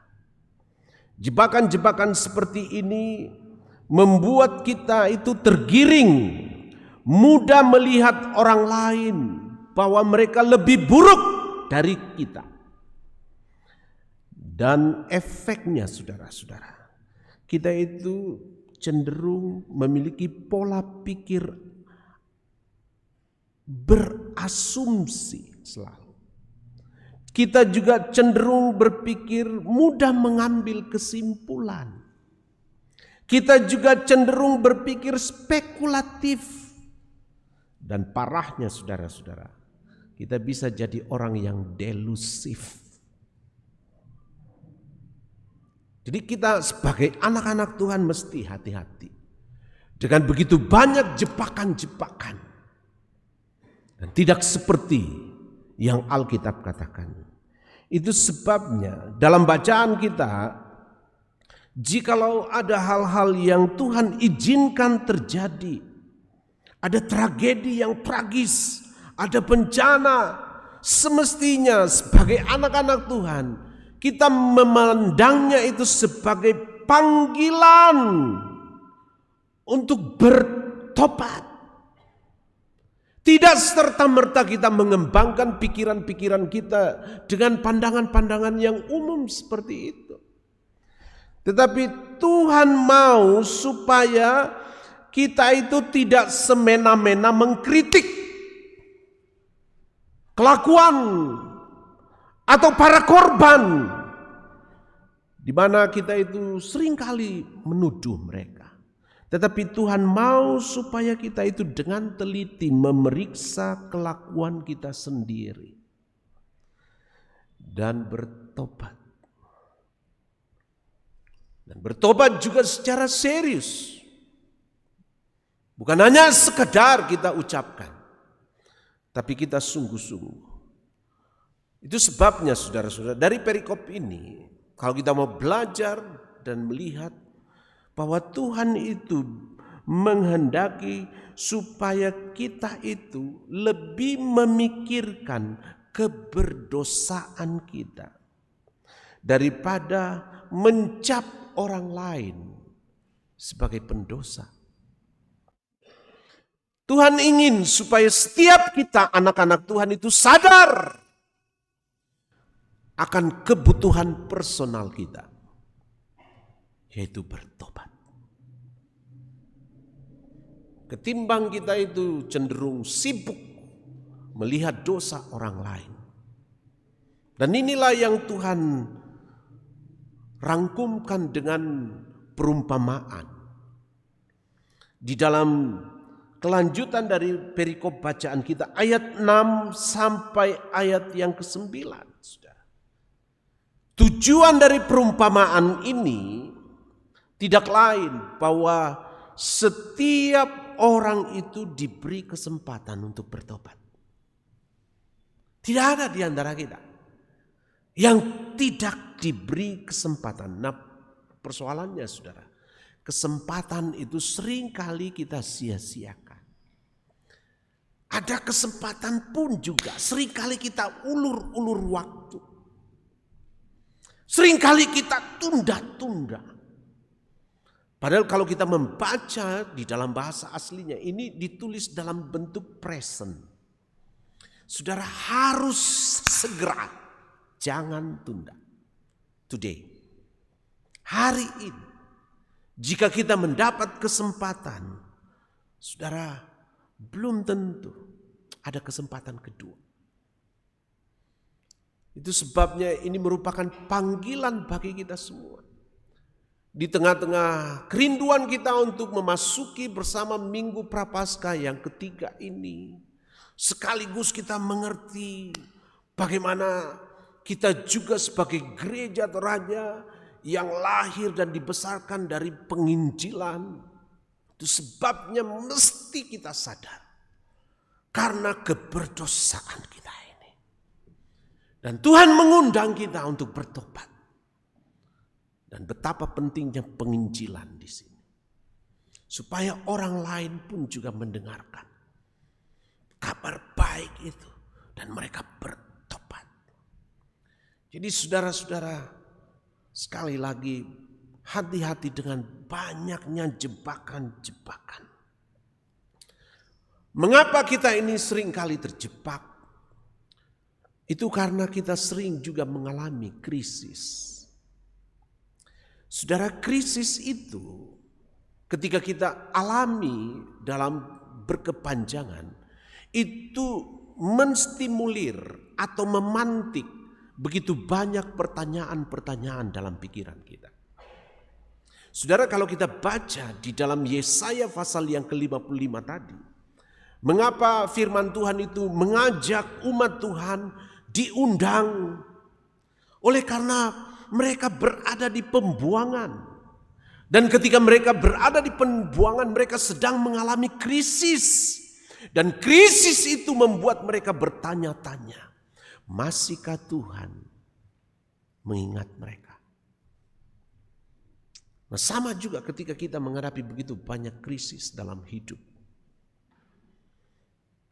Jebakan-jebakan seperti ini membuat kita itu tergiring, mudah melihat orang lain bahwa mereka lebih buruk dari kita. Dan efeknya, saudara-saudara, kita itu cenderung memiliki pola pikir berasumsi selalu. Kita juga cenderung berpikir mudah mengambil kesimpulan. Kita juga cenderung berpikir spekulatif. Dan parahnya, saudara-saudara, kita bisa jadi orang yang delusif. Jadi kita sebagai anak-anak Tuhan mesti hati-hati dengan begitu banyak jebakan-jebakan. Dan tidak seperti yang Alkitab katakan. Itu sebabnya dalam bacaan kita, jikalau ada hal-hal yang Tuhan izinkan terjadi, ada tragedi yang tragis, ada bencana, semestinya sebagai anak-anak Tuhan kita memandangnya itu sebagai panggilan untuk bertobat. Tidak serta-merta kita mengembangkan pikiran-pikiran kita dengan pandangan-pandangan yang umum seperti itu. Tetapi Tuhan mau supaya kita itu tidak semena-mena mengkritik kelakuan atau para korban, di mana kita itu seringkali menuduh mereka. Tetapi Tuhan mau supaya kita itu dengan teliti memeriksa kelakuan kita sendiri dan bertobat. Dan bertobat juga secara serius. Bukan hanya sekedar kita ucapkan, tapi kita sungguh-sungguh. Itu sebabnya, saudara-saudara, dari perikop ini, kalau kita mau belajar dan melihat bahwa Tuhan itu menghendaki supaya kita itu lebih memikirkan keberdosaan kita daripada mencap orang lain sebagai pendosa. Tuhan ingin supaya setiap kita anak-anak Tuhan itu sadar akan kebutuhan personal kita, yaitu bertobat. Ketimbang kita itu cenderung sibuk melihat dosa orang lain. Dan inilah yang Tuhan rangkumkan dengan perumpamaan. Di dalam kelanjutan dari perikop bacaan kita, ayat 6 sampai ayat yang ke-9. Tujuan dari perumpamaan ini tidak lain bahwa setiap orang itu diberi kesempatan untuk bertobat. Tidak ada di antara kita yang tidak diberi kesempatan. Nah, persoalannya, saudara, kesempatan itu seringkali kita sia-siakan. Ada kesempatan pun juga seringkali kita ulur-ulur waktu. Seringkali kita tunda-tunda. Padahal kalau kita membaca di dalam bahasa aslinya, ini ditulis dalam bentuk present. Saudara harus segera, jangan tunda. Today, hari ini, jika kita mendapat kesempatan, saudara, belum tentu ada kesempatan kedua. Itu sebabnya ini merupakan panggilan bagi kita semua. Di tengah-tengah kerinduan kita untuk memasuki bersama Minggu Prapaskah yang ketiga ini, sekaligus kita mengerti bagaimana kita juga sebagai gereja Toraja yang lahir dan dibesarkan dari penginjilan. Itu sebabnya mesti kita sadar karena keberdosaan kita ini. Dan Tuhan mengundang kita untuk bertobat. Dan betapa pentingnya penginjilan di sini. Supaya orang lain pun juga mendengarkan kabar baik itu dan mereka bertobat. Jadi saudara-saudara, sekali lagi hati-hati dengan banyaknya jebakan-jebakan. Mengapa kita ini sering kali terjebak? Itu karena kita sering juga mengalami krisis. Saudara, krisis itu ketika kita alami dalam berkepanjangan, itu menstimulir atau memantik begitu banyak pertanyaan-pertanyaan dalam pikiran kita. Saudara, kalau kita baca di dalam Yesaya pasal yang ke-55 tadi, mengapa firman Tuhan itu mengajak umat Tuhan diundang? Oleh karena mereka berada di pembuangan. Dan ketika mereka berada di pembuangan, mereka sedang mengalami krisis. Dan krisis itu membuat mereka bertanya-tanya, masihkah Tuhan mengingat mereka? Nah, sama juga ketika kita menghadapi begitu banyak krisis dalam hidup.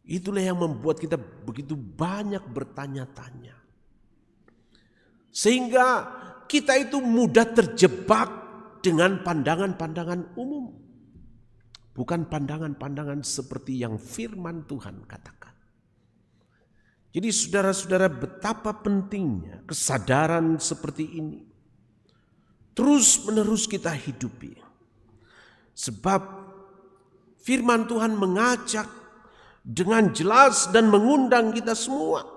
Itulah yang membuat kita begitu banyak bertanya-tanya. Sehingga kita itu mudah terjebak dengan pandangan-pandangan umum. Bukan pandangan-pandangan seperti yang firman Tuhan katakan. Jadi saudara-saudara, betapa pentingnya kesadaran seperti ini. Terus menerus kita hidupi. Sebab firman Tuhan mengajak dengan jelas dan mengundang kita semua.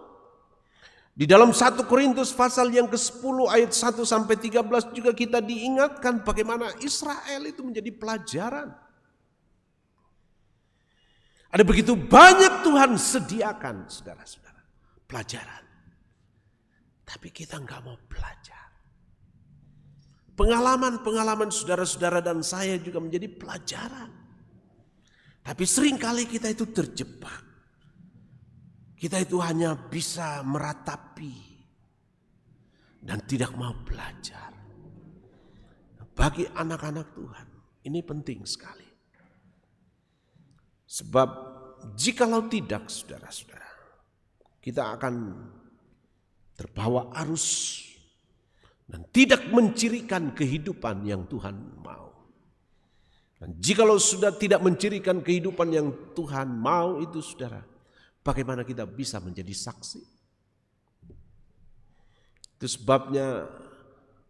Di dalam 1 Korintus pasal yang ke-10 ayat 1 sampai 13 juga kita diingatkan bagaimana Israel itu menjadi pelajaran. Ada begitu banyak Tuhan sediakan, saudara-saudara, pelajaran. Tapi kita nggak mau belajar. Pengalaman-pengalaman saudara-saudara dan saya juga menjadi pelajaran. Tapi seringkali kita itu terjebak. Kita itu hanya bisa meratapi dan tidak mau belajar. Bagi anak-anak Tuhan, ini penting sekali. Sebab jikalau tidak, saudara-saudara, kita akan terbawa arus dan tidak mencirikan kehidupan yang Tuhan mau. Dan jikalau sudah tidak mencirikan kehidupan yang Tuhan mau itu, saudara, bagaimana kita bisa menjadi saksi? Itu sebabnya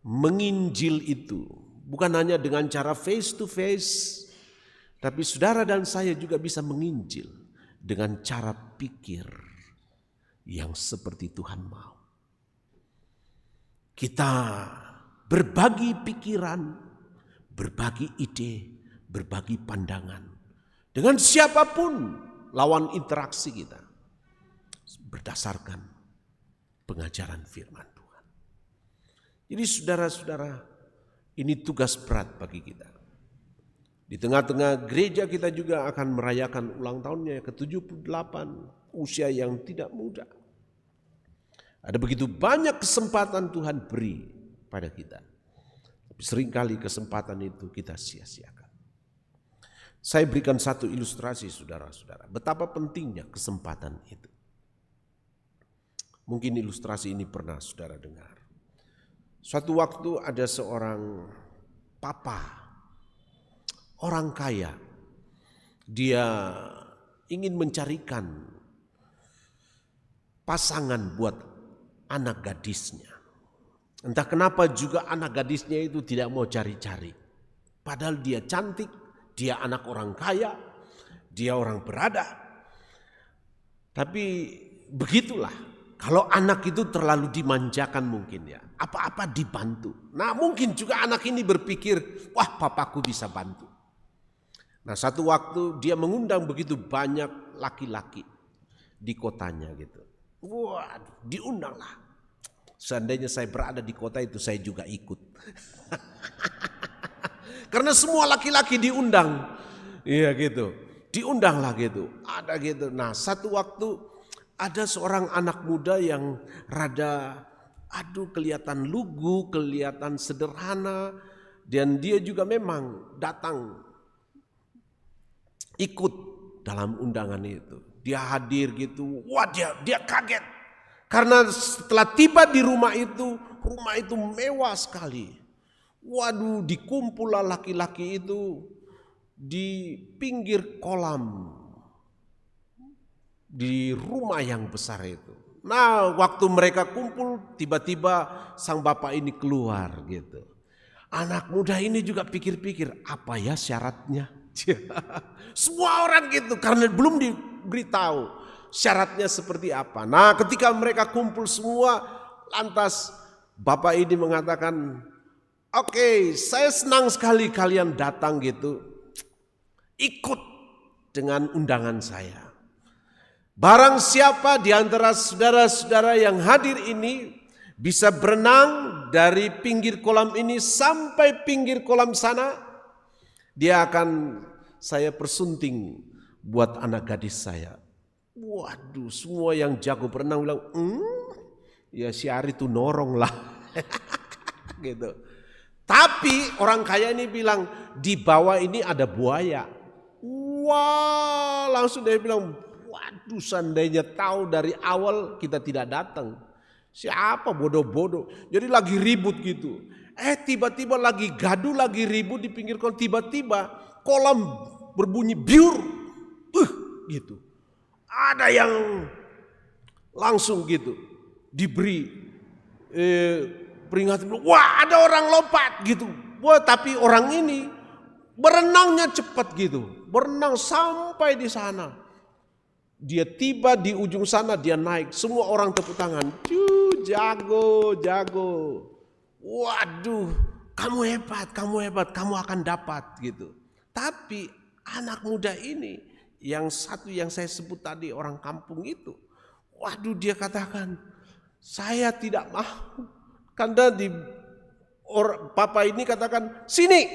menginjil itu bukan hanya dengan cara face to face, tapi saudara dan saya juga bisa menginjil dengan cara pikir yang seperti Tuhan mau. Kita berbagi pikiran, berbagi ide, berbagi pandangan dengan siapapun lawan interaksi kita berdasarkan pengajaran firman Tuhan. Jadi saudara-saudara, ini tugas berat bagi kita. Di tengah-tengah gereja kita juga akan merayakan ulang tahunnya ke-78, usia yang tidak muda. Ada begitu banyak kesempatan Tuhan beri pada kita. Tapi seringkali kesempatan itu kita sia-siakan. Saya berikan satu ilustrasi saudara-saudara, betapa pentingnya kesempatan itu. Mungkin ilustrasi ini pernah saudara dengar. Suatu waktu ada seorang papa, orang kaya. Dia ingin mencarikan pasangan buat anak gadisnya. Entah kenapa juga anak gadisnya itu tidak mau cari-cari. Padahal dia cantik, dia anak orang kaya, dia orang berada. Tapi begitulah, kalau anak itu terlalu dimanjakan mungkin ya, apa-apa dibantu. Nah mungkin juga anak ini berpikir, wah papaku bisa bantu. Nah satu waktu dia mengundang begitu banyak laki-laki di kotanya gitu. Wah diundanglah Seandainya saya berada di kota itu, saya juga ikut. Karena semua laki-laki diundang. Iya gitu. Diundanglah gitu. Ada gitu. Nah, satu waktu ada seorang anak muda yang rada kelihatan lugu, kelihatan sederhana, dan dia juga memang datang ikut dalam undangan itu. Dia hadir gitu. Wah, dia kaget. Karena setelah tiba di rumah itu mewah sekali. Waduh, dikumpullah laki-laki itu di pinggir kolam di rumah yang besar itu. Nah, waktu mereka kumpul, tiba-tiba sang bapak ini keluar gitu. Anak muda ini juga pikir-pikir, apa ya syaratnya? Semua orang gitu, karena belum diberitahu syaratnya seperti apa. Nah, ketika mereka kumpul semua, lantas bapak ini mengatakan, oke, saya senang sekali kalian datang gitu, ikut dengan undangan saya. Barang siapa di antara saudara-saudara yang hadir ini bisa berenang dari pinggir kolam ini sampai pinggir kolam sana, dia akan saya persunting buat anak gadis saya. Waduh, semua yang jago berenang bilang, ya si Ari itu norong lah. Gitu. Tapi orang kaya ini bilang, di bawah ini ada buaya. Wah, langsung dia bilang, waduh, seandainya tahu dari awal kita tidak datang. Siapa bodoh-bodoh. Jadi lagi ribut gitu. Tiba-tiba lagi gaduh, lagi ribut di pinggir kolam. Tiba-tiba kolam berbunyi biur. Gitu. Ada yang langsung gitu diberi peringatan. Wah, ada orang lompat gitu. Wah, tapi orang ini berenangnya cepat gitu. Berenang sampai di sana. Dia tiba di ujung sana, dia naik. Semua orang tepuk tangan. Jago, jago. Waduh, kamu hebat, kamu akan dapat gitu. Tapi anak muda ini, yang satu yang saya sebut tadi orang kampung itu, waduh, dia katakan, saya tidak mau. Karena papa ini katakan, sini,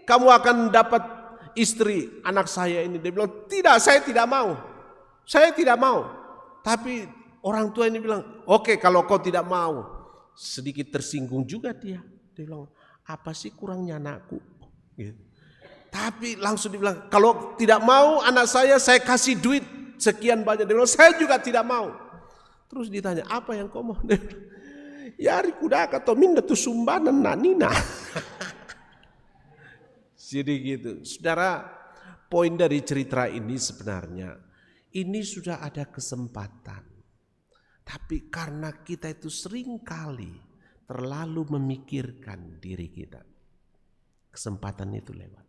kamu akan dapat istri anak saya ini. Dia bilang, tidak, saya tidak mau. Saya tidak mau. Tapi orang tua ini bilang, oke, kalau kau tidak mau. Sedikit tersinggung juga dia. Dia bilang, apa sih kurangnya anakku? Gitu. Tapi langsung dibilang, kalau tidak mau anak saya kasih duit sekian banyak. Dia bilang, saya juga tidak mau. Terus ditanya, apa yang kau mau? Dia bilang, yari kuda atau minda tu sumbanan nanina. Jadi gitu. Saudara, poin dari cerita ini sebenarnya, ini sudah ada kesempatan. Tapi karena kita itu seringkali terlalu memikirkan diri kita, kesempatan itu lewat.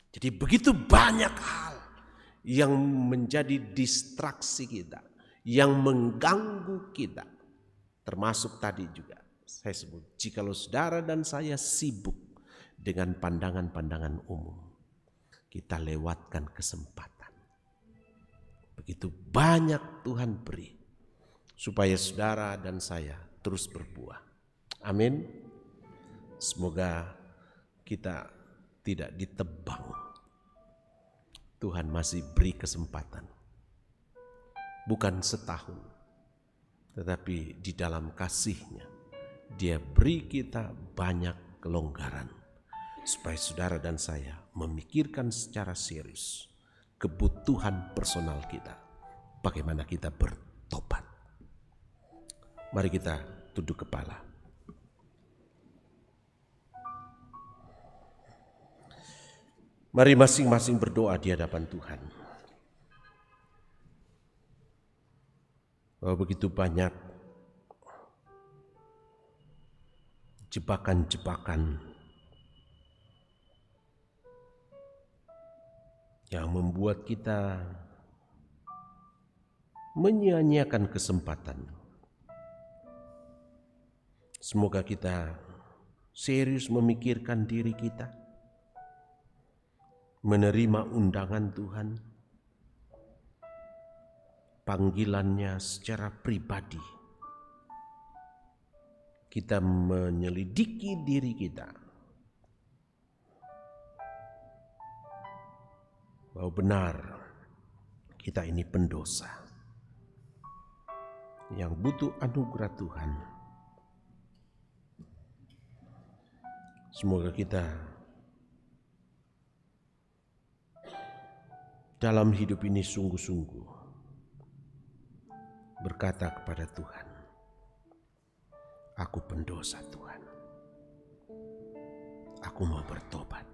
Jadi begitu banyak hal yang menjadi distraksi kita, yang mengganggu kita. Termasuk tadi juga saya sebut, jikalau saudara dan saya sibuk dengan pandangan-pandangan umum, kita lewatkan kesempatan. Begitu banyak Tuhan beri supaya saudara dan saya terus berbuah. Amin. Semoga kita tidak ditebang. Tuhan masih beri kesempatan. Bukan setahun, tetapi di dalam kasih-Nya Dia beri kita banyak kelonggaran supaya saudara dan saya memikirkan secara serius kebutuhan personal kita, bagaimana kita bertobat. Mari kita tunduk kepala. Mari masing-masing berdoa di hadapan Tuhan. Begitu banyak jebakan-jebakan yang membuat kita menyia-nyiakan kesempatan. Semoga kita serius memikirkan diri kita, menerima undangan Tuhan, panggilannya secara pribadi kita menyelidiki diri kita bahwa benar kita ini pendosa yang butuh anugerah Tuhan. Semoga kita dalam hidup ini sungguh-sungguh berkata kepada Tuhan, aku pendosa Tuhan, aku mau bertobat.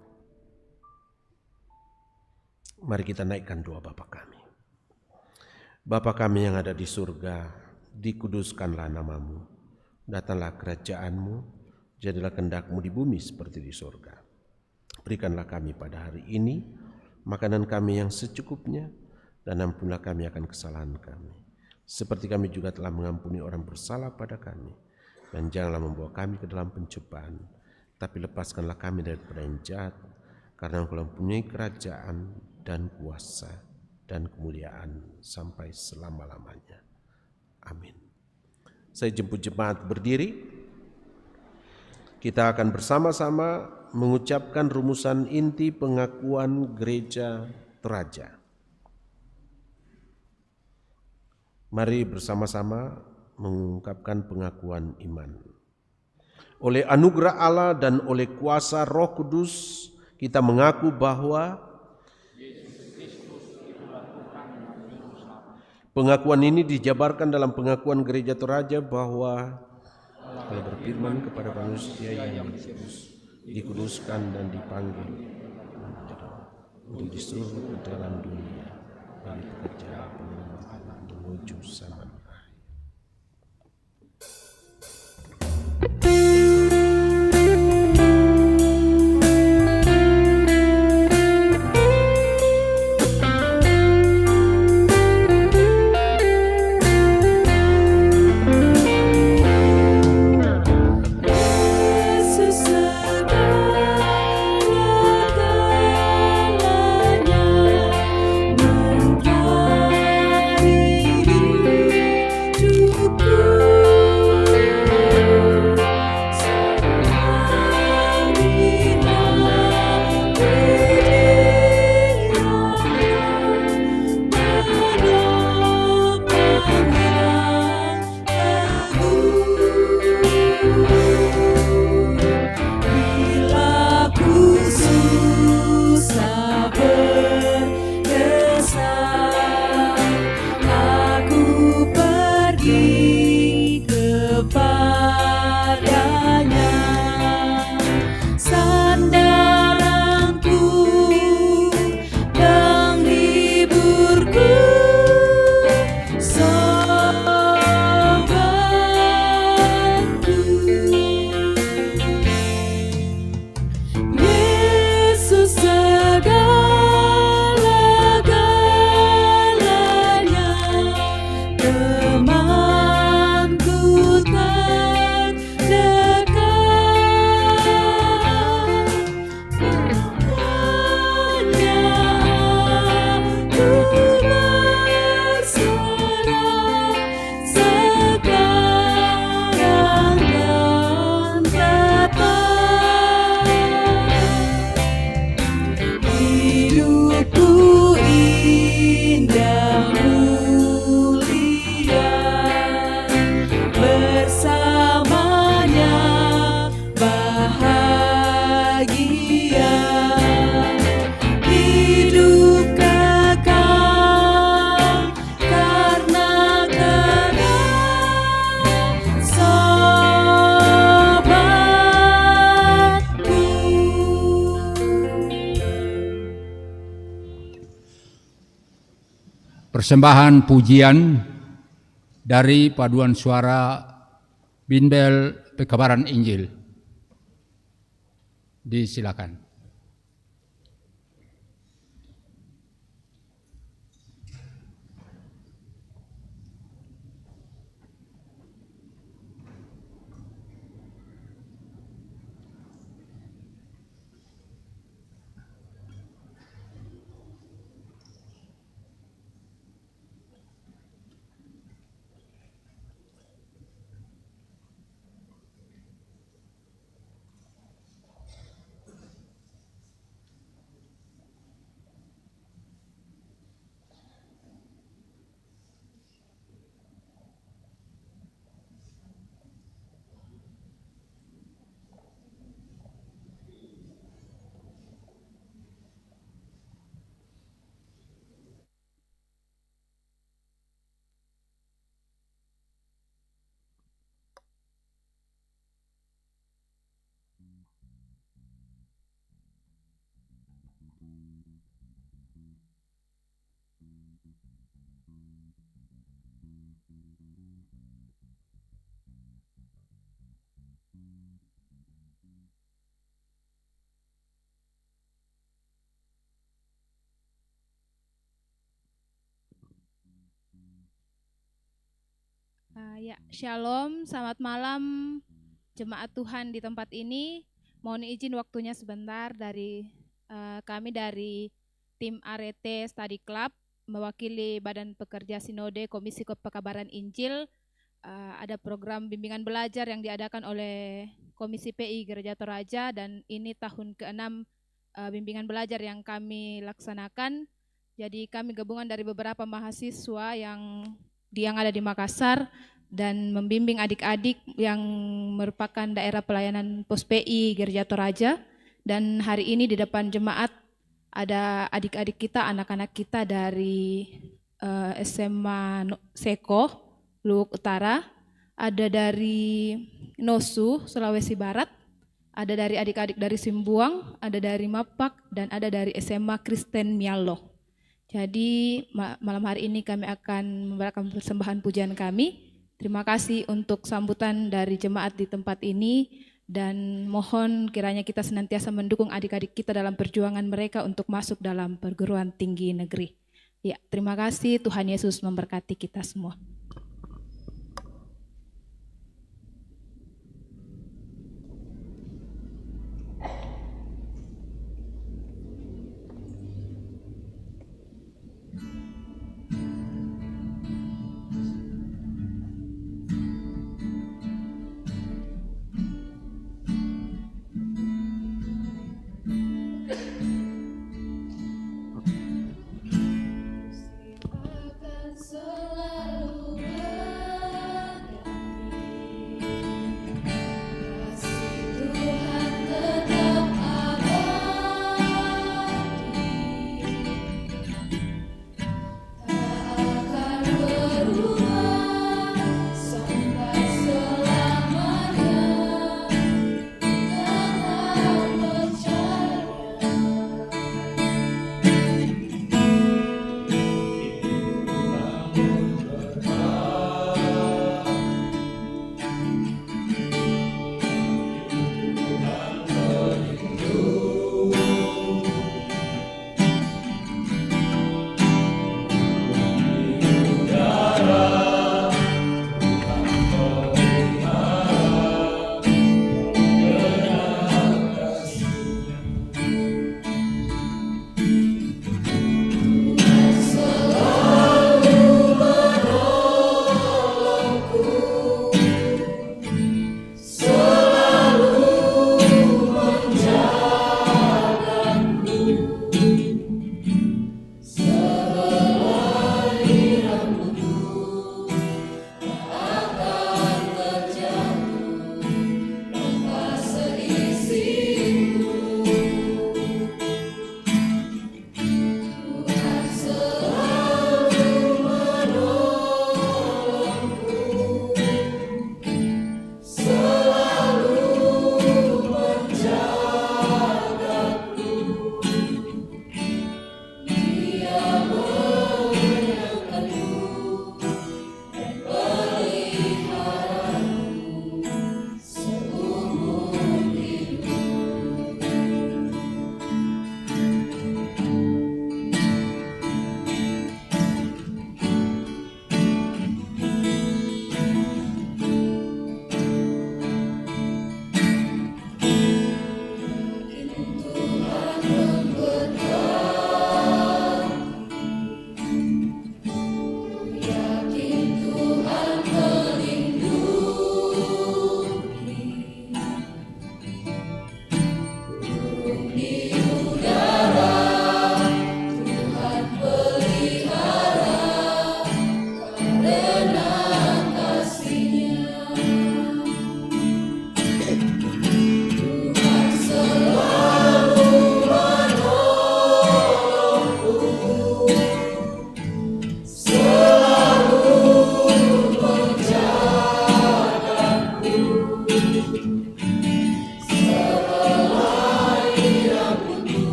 Mari kita naikkan doa Bapa kami. Bapa kami yang ada di surga, dikuduskanlah namamu, datanglah kerajaanmu, jadilah kehendak-mu di bumi seperti di surga. Berikanlah kami pada hari ini makanan kami yang secukupnya, dan ampunilah kami akan kesalahan kami, seperti kami juga telah mengampuni orang bersalah pada kami. Dan janganlah membawa kami ke dalam pencobaan, tapi lepaskanlah kami daripada yang jahat, karena Engkau mempunyai kerajaan dan kuasa dan kemuliaan sampai selama-lamanya. Amin. Saya jemput jemaat berdiri. Kita akan bersama-sama mengucapkan rumusan inti pengakuan Gereja Toraja. Mari bersama-sama mengungkapkan pengakuan iman. Oleh anugerah Allah dan oleh kuasa Roh Kudus, kita mengaku bahwa pengakuan ini dijabarkan dalam pengakuan Gereja Toraja bahwa Allah berfirman kepada manusia yang dikuduskan dan dipanggil untuk disuruh ke dalam dunia bagi pekerjaan menuju zaman akhir. Persembahan pujian dari paduan suara Bimbel Pekabaran Injil. Disilakan. Shalom, selamat malam jemaat Tuhan di tempat ini. Mohon izin waktunya sebentar dari kami dari tim ARET Study Club mewakili Badan Pekerja Sinode Komisi Pekabaran Injil. Ada program bimbingan belajar yang diadakan oleh Komisi PI Gereja Toraja dan ini tahun ke-6 bimbingan belajar yang kami laksanakan. Jadi kami gabungan dari beberapa mahasiswa yang ada di Makassar dan membimbing adik-adik yang merupakan daerah pelayanan Pos PI Gereja Toraja. Dan hari ini di depan jemaat ada adik-adik kita, anak-anak kita dari SMA Seko, Luwuk Utara, ada dari Nosu, Sulawesi Barat, ada dari adik-adik dari Simbuang, ada dari Mapak, dan ada dari SMA Kristen Mialo. Jadi malam hari ini kami akan memberikan persembahan pujian kami. Terima kasih untuk sambutan dari jemaat di tempat ini dan mohon kiranya kita senantiasa mendukung adik-adik kita dalam perjuangan mereka untuk masuk dalam perguruan tinggi negeri. Ya, terima kasih. Tuhan Yesus memberkati kita semua. Selalu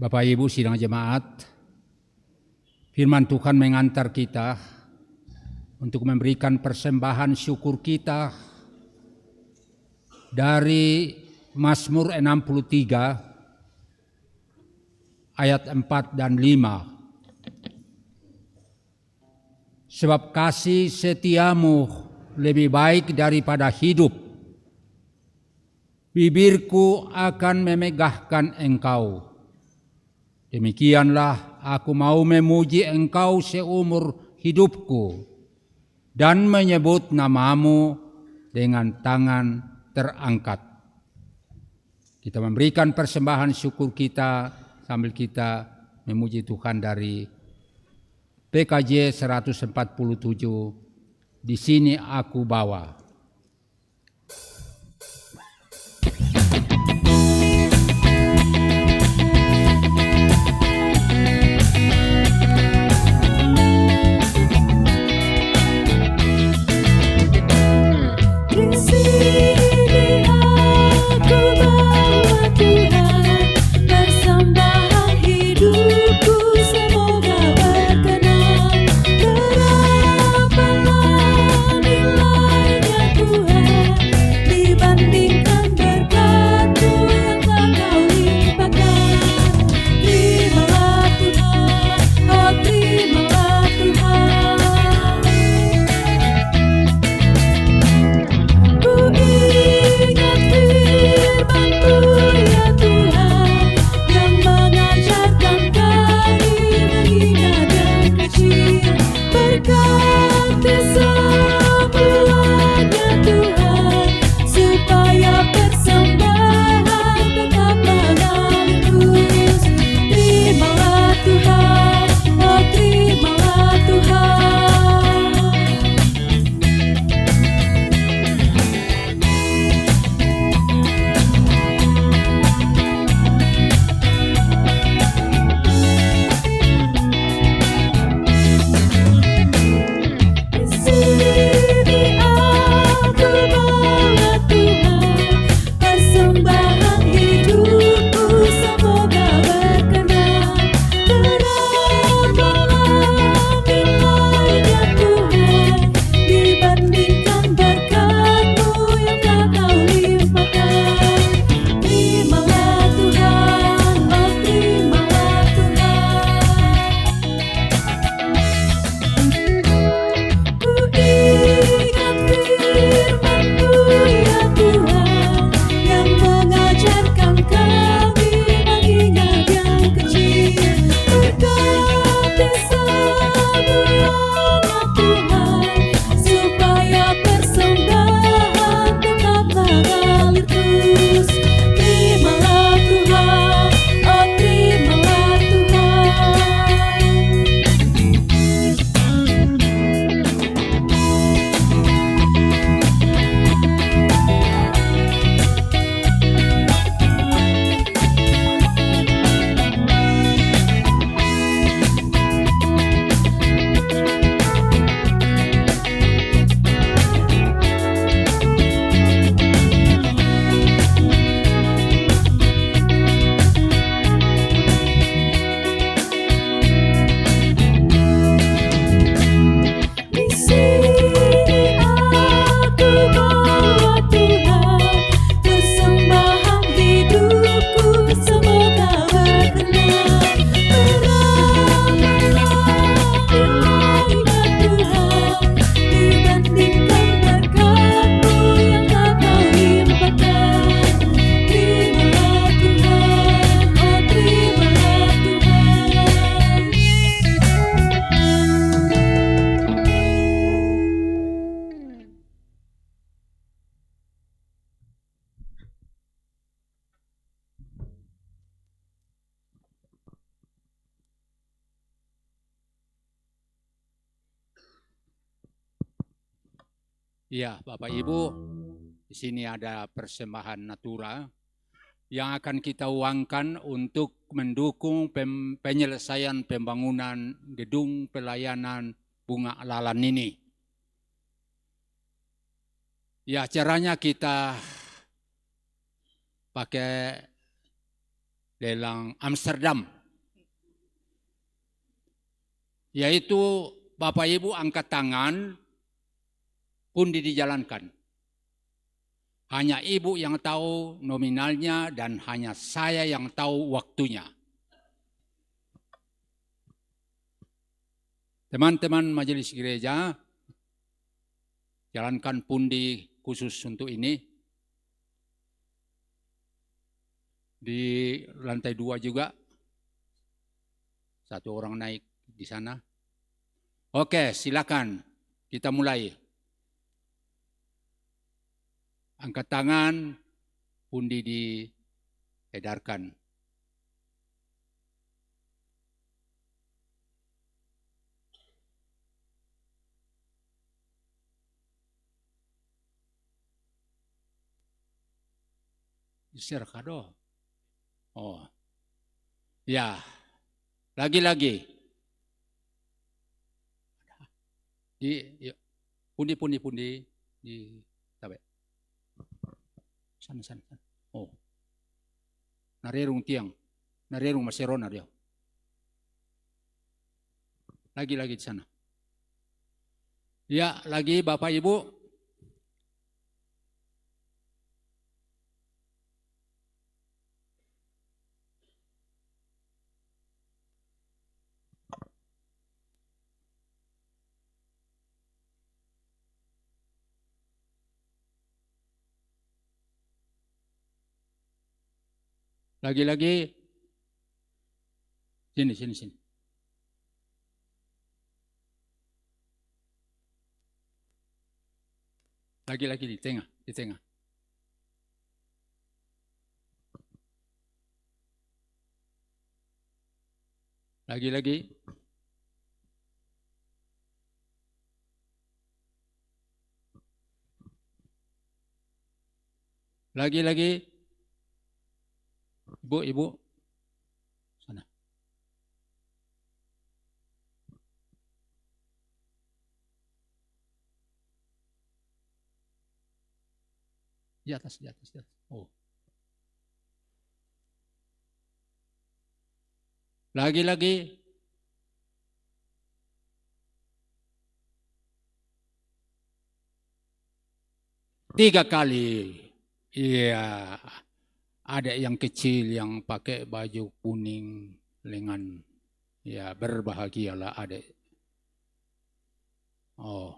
Bapak Ibu sidang jemaat, firman Tuhan mengantar kita untuk memberikan persembahan syukur kita dari Mazmur 63 ayat 4 dan 5. Sebab kasih setiamu lebih baik daripada hidup. Bibirku akan memegahkan engkau. Demikianlah aku mau memuji engkau seumur hidupku dan menyebut namamu dengan tangan terangkat. Kita memberikan persembahan syukur kita sambil kita memuji Tuhan dari PKJ 147, di sini aku bawa. Ya, Bapak Ibu, di sini ada persembahan natura yang akan kita uangkan untuk mendukung penyelesaian pembangunan gedung pelayanan Bunga Lalan ini. Ya, caranya kita pakai lelang Amsterdam. Yaitu Bapak Ibu angkat tangan, pundi dijalankan. Hanya Ibu yang tahu nominalnya dan hanya saya yang tahu waktunya. Teman-teman majelis gereja, jalankan pundi khusus untuk ini. Di lantai 2 juga, satu orang naik di sana. Oke, silakan kita mulai. Angkat tangan, pundi diedarkan. Share kado. Oh, ya, lagi-lagi. Pundi di tabe. Sana. Oh, narerung tiang, narerung maserona dia. Lagi di sana. Ya, lagi Bapak Ibu. Lagi-lagi. Sini. Lagi-lagi di tengah. Lagi-lagi. Lagi-lagi. Ibu. Sana. Di atas. Oh. Lagi-lagi. Tiga kali. Iya. Ada yang kecil yang pakai baju kuning lengan. Ya, berbahagialah adik. Oh.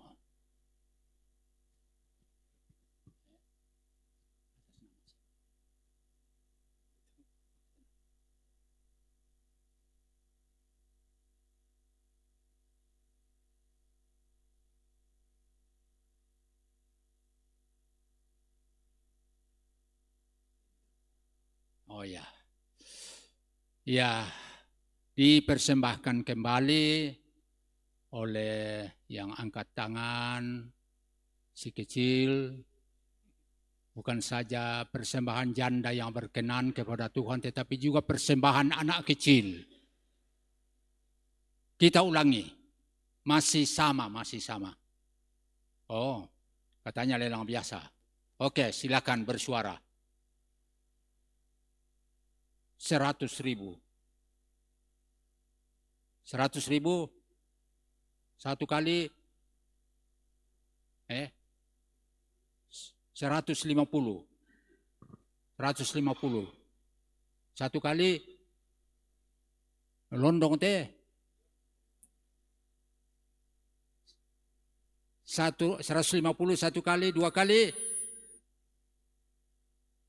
Oh ya. Ya, dipersembahkan kembali oleh yang angkat tangan si kecil. Bukan saja persembahan janda yang berkenan kepada Tuhan, tetapi juga persembahan anak kecil. Kita ulangi. Masih sama. Oh, katanya lelang biasa. Oke, silakan bersuara. 100.000. 100.000 satu kali 150. 150. Satu kali londong teh 150 satu kali, dua kali.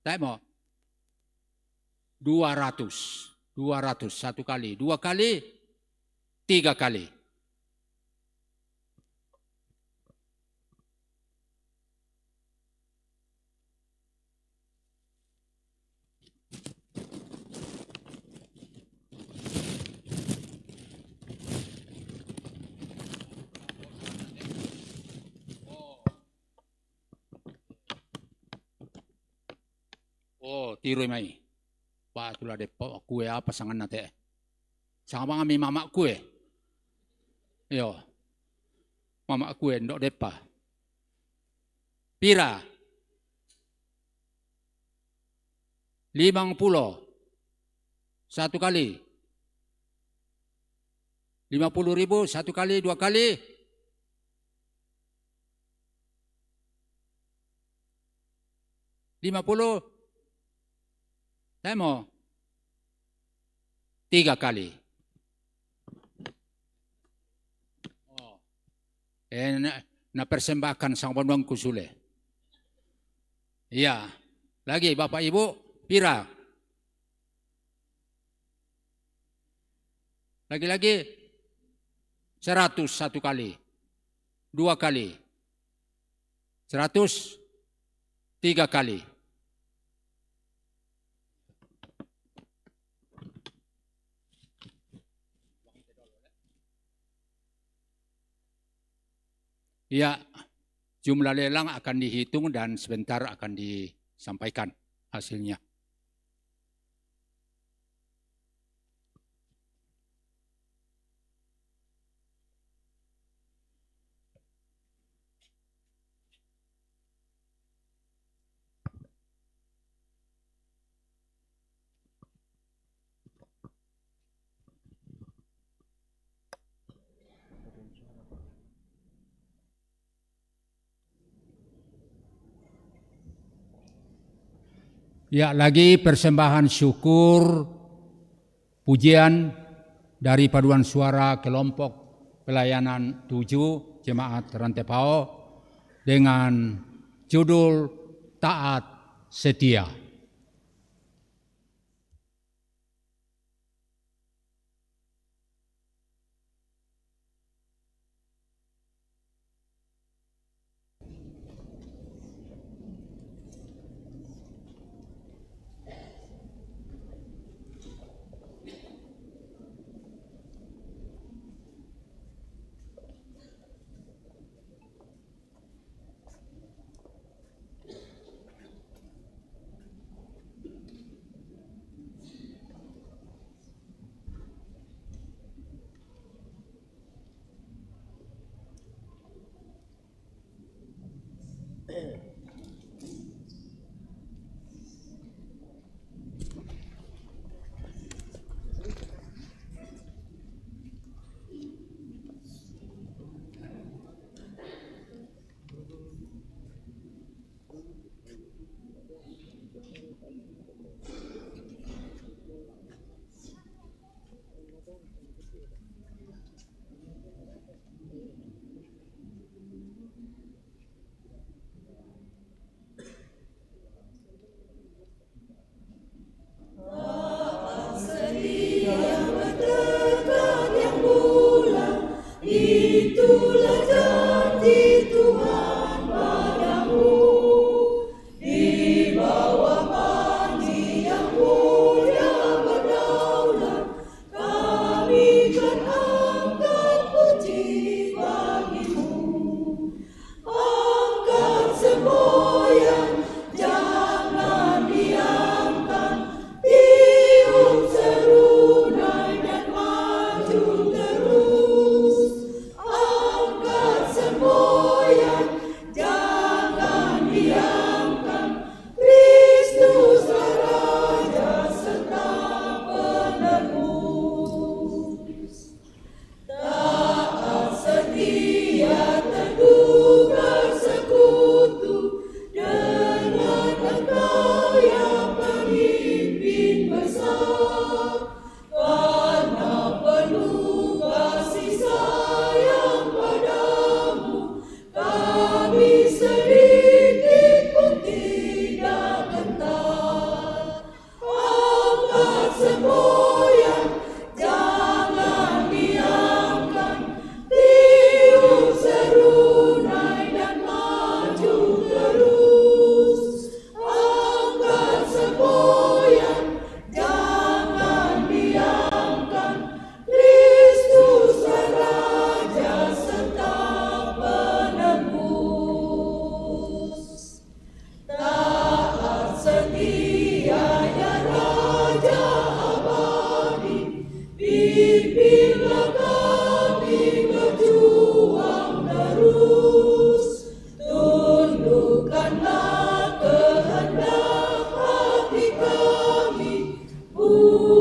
Tak mau. 200 satu kali, dua kali, tiga kali. Oh, tiru mai. Pak tulah de kue apa sangan nate. Sama ngami mama kue. Yo. Mama kue ndok depa. Pira. 50. 1 kali. 50.000 1 kali, 2 kali. $50. Saya mau 3 kali. Na persembahkan sang penuangku sule. Iya. Lagi Bapak Ibu, pira. Lagi-lagi 100 1 kali. 2 kali. 100 3 kali. Ya, jumlah lelang akan dihitung dan sebentar akan disampaikan hasilnya. Ya, lagi persembahan syukur, pujian dari paduan suara kelompok pelayanan 7 Jemaat Rantai Pao dengan judul Taat Setia.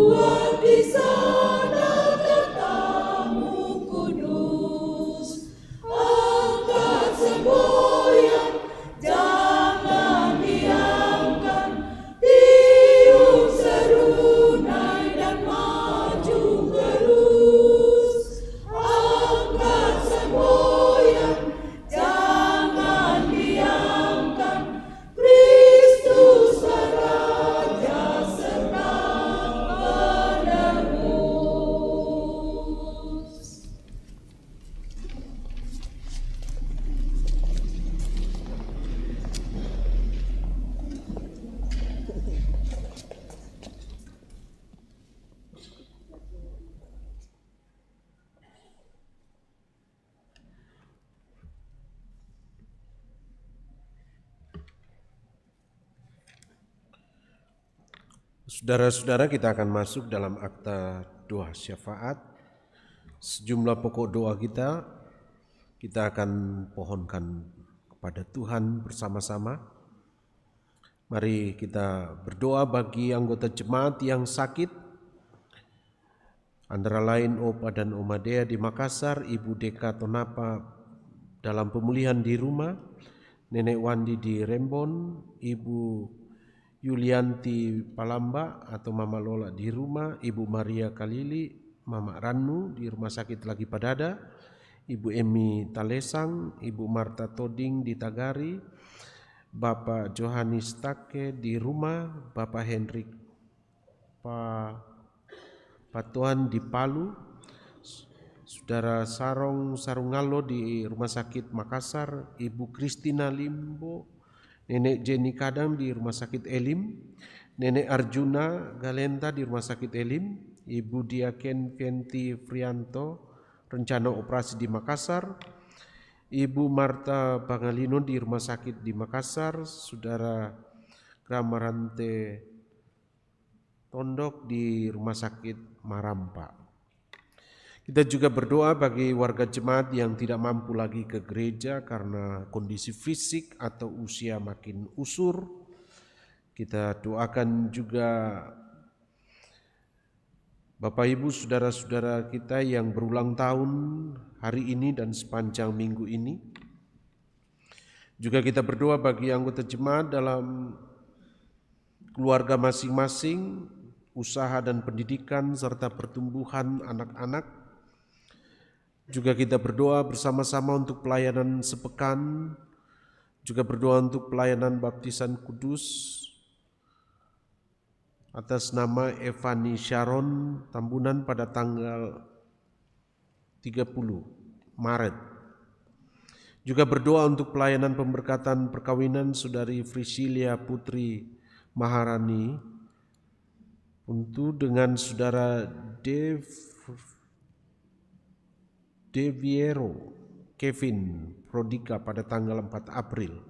Buat Saudara-saudara, kita akan masuk dalam akta doa syafaat. Sejumlah pokok doa kita akan pohonkan kepada Tuhan bersama-sama. Mari kita berdoa bagi anggota jemaat yang sakit, antara lain Opa dan Oma Dea di Makassar, Ibu Deka Tonapa dalam pemulihan di rumah, Nenek Wandi di Rembon, Ibu Yulianti Palamba atau Mama Lola di rumah, Ibu Maria Kalili, Mama Ranu di rumah sakit lagi Padada, Ibu Emi Talesang, Ibu Marta Toding di Tagari, Bapak Johannes Take di rumah, Bapak Hendrik Patuan di Palu, Saudara Sarungalo di Rumah Sakit Makassar, Ibu Kristina Limbo, Nenek Jenny Kadang di Rumah Sakit Elim, Nenek Arjuna Galenta di Rumah Sakit Elim, Ibu Diaken Venti Frianto, rencana operasi di Makassar, Ibu Marta Bangalino di Rumah Sakit di Makassar, Saudara Gramarante Tondok di Rumah Sakit Marampa. Kita juga berdoa bagi warga jemaat yang tidak mampu lagi ke gereja karena kondisi fisik atau usia makin usur. Kita doakan juga Bapak Ibu saudara-saudara kita yang berulang tahun hari ini dan sepanjang minggu ini. Juga kita berdoa bagi anggota jemaat dalam keluarga masing-masing, usaha dan pendidikan serta pertumbuhan anak-anak. Juga kita berdoa bersama-sama untuk pelayanan sepekan, juga berdoa untuk pelayanan baptisan kudus atas nama Evani Sharon Tambunan pada tanggal 30 Maret. Juga berdoa untuk pelayanan pemberkatan perkawinan Saudari Frisilia Putri Maharani untuk dengan Saudara Deviero Kevin Prodika pada tanggal 4 April.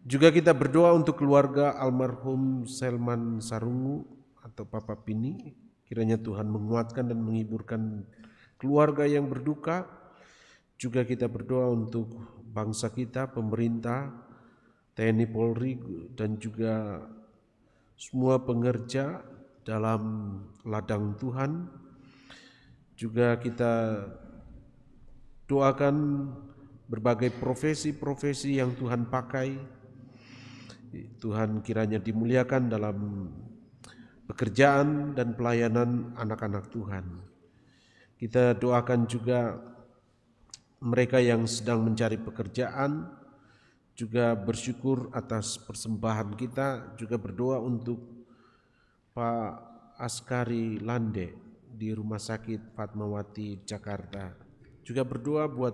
Juga kita berdoa untuk keluarga almarhum Selman Sarungu atau Papa Pini. Kiranya Tuhan menguatkan dan menghiburkan keluarga yang berduka. Juga kita berdoa untuk bangsa kita, pemerintah, TNI Polri dan juga semua pengerja dalam ladang Tuhan. Juga kita doakan berbagai profesi-profesi yang Tuhan pakai. Tuhan kiranya dimuliakan dalam pekerjaan dan pelayanan anak-anak Tuhan. Kita doakan juga mereka yang sedang mencari pekerjaan, juga bersyukur atas persembahan kita, juga berdoa untuk Pak Askari Lande di Rumah Sakit Fatmawati Jakarta. Juga berdoa buat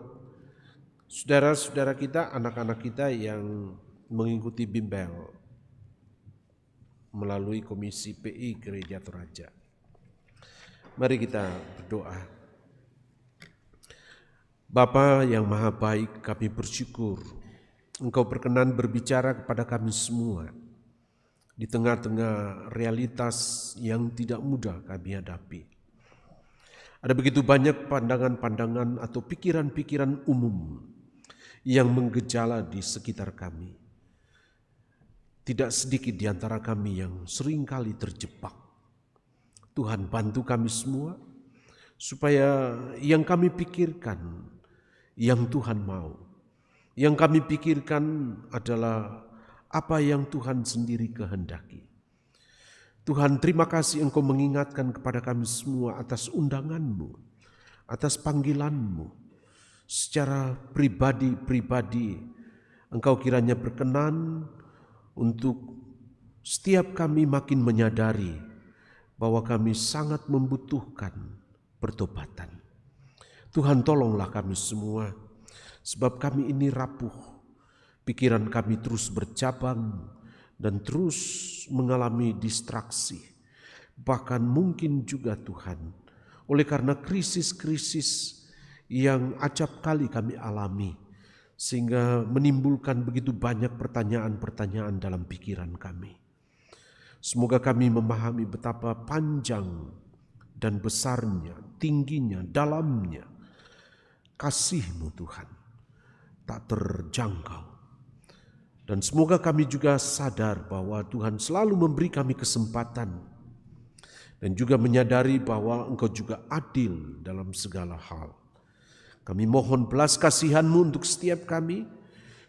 saudara-saudara kita, anak-anak kita yang mengikuti bimbel melalui Komisi PI Gereja Toraja. Mari kita berdoa. Bapa yang Maha Baik, kami bersyukur Engkau berkenan berbicara kepada kami semua di tengah-tengah realitas yang tidak mudah kami hadapi. Ada begitu banyak pandangan-pandangan atau pikiran-pikiran umum yang menggejala di sekitar kami. Tidak sedikit di antara kami yang seringkali terjebak. Tuhan bantu kami semua supaya yang kami pikirkan, yang Tuhan mau. Yang kami pikirkan adalah apa yang Tuhan sendiri kehendaki. Tuhan, terima kasih Engkau mengingatkan kepada kami semua atas undangan-Mu, atas panggilan-Mu. Secara pribadi-pribadi, Engkau kiranya berkenan untuk setiap kami makin menyadari bahwa kami sangat membutuhkan pertobatan. Tuhan, tolonglah kami semua, sebab kami ini rapuh, pikiran kami terus bercabang, dan terus mengalami distraksi. Bahkan mungkin juga Tuhan, oleh karena krisis-krisis yang acap kali kami alami, sehingga menimbulkan begitu banyak pertanyaan-pertanyaan dalam pikiran kami. Semoga kami memahami betapa panjang dan besarnya, tingginya, dalamnya kasih-Mu Tuhan, tak terjangkau. Dan semoga kami juga sadar bahwa Tuhan selalu memberi kami kesempatan dan juga menyadari bahwa Engkau juga adil dalam segala hal. Kami mohon belas kasihan-Mu untuk setiap kami,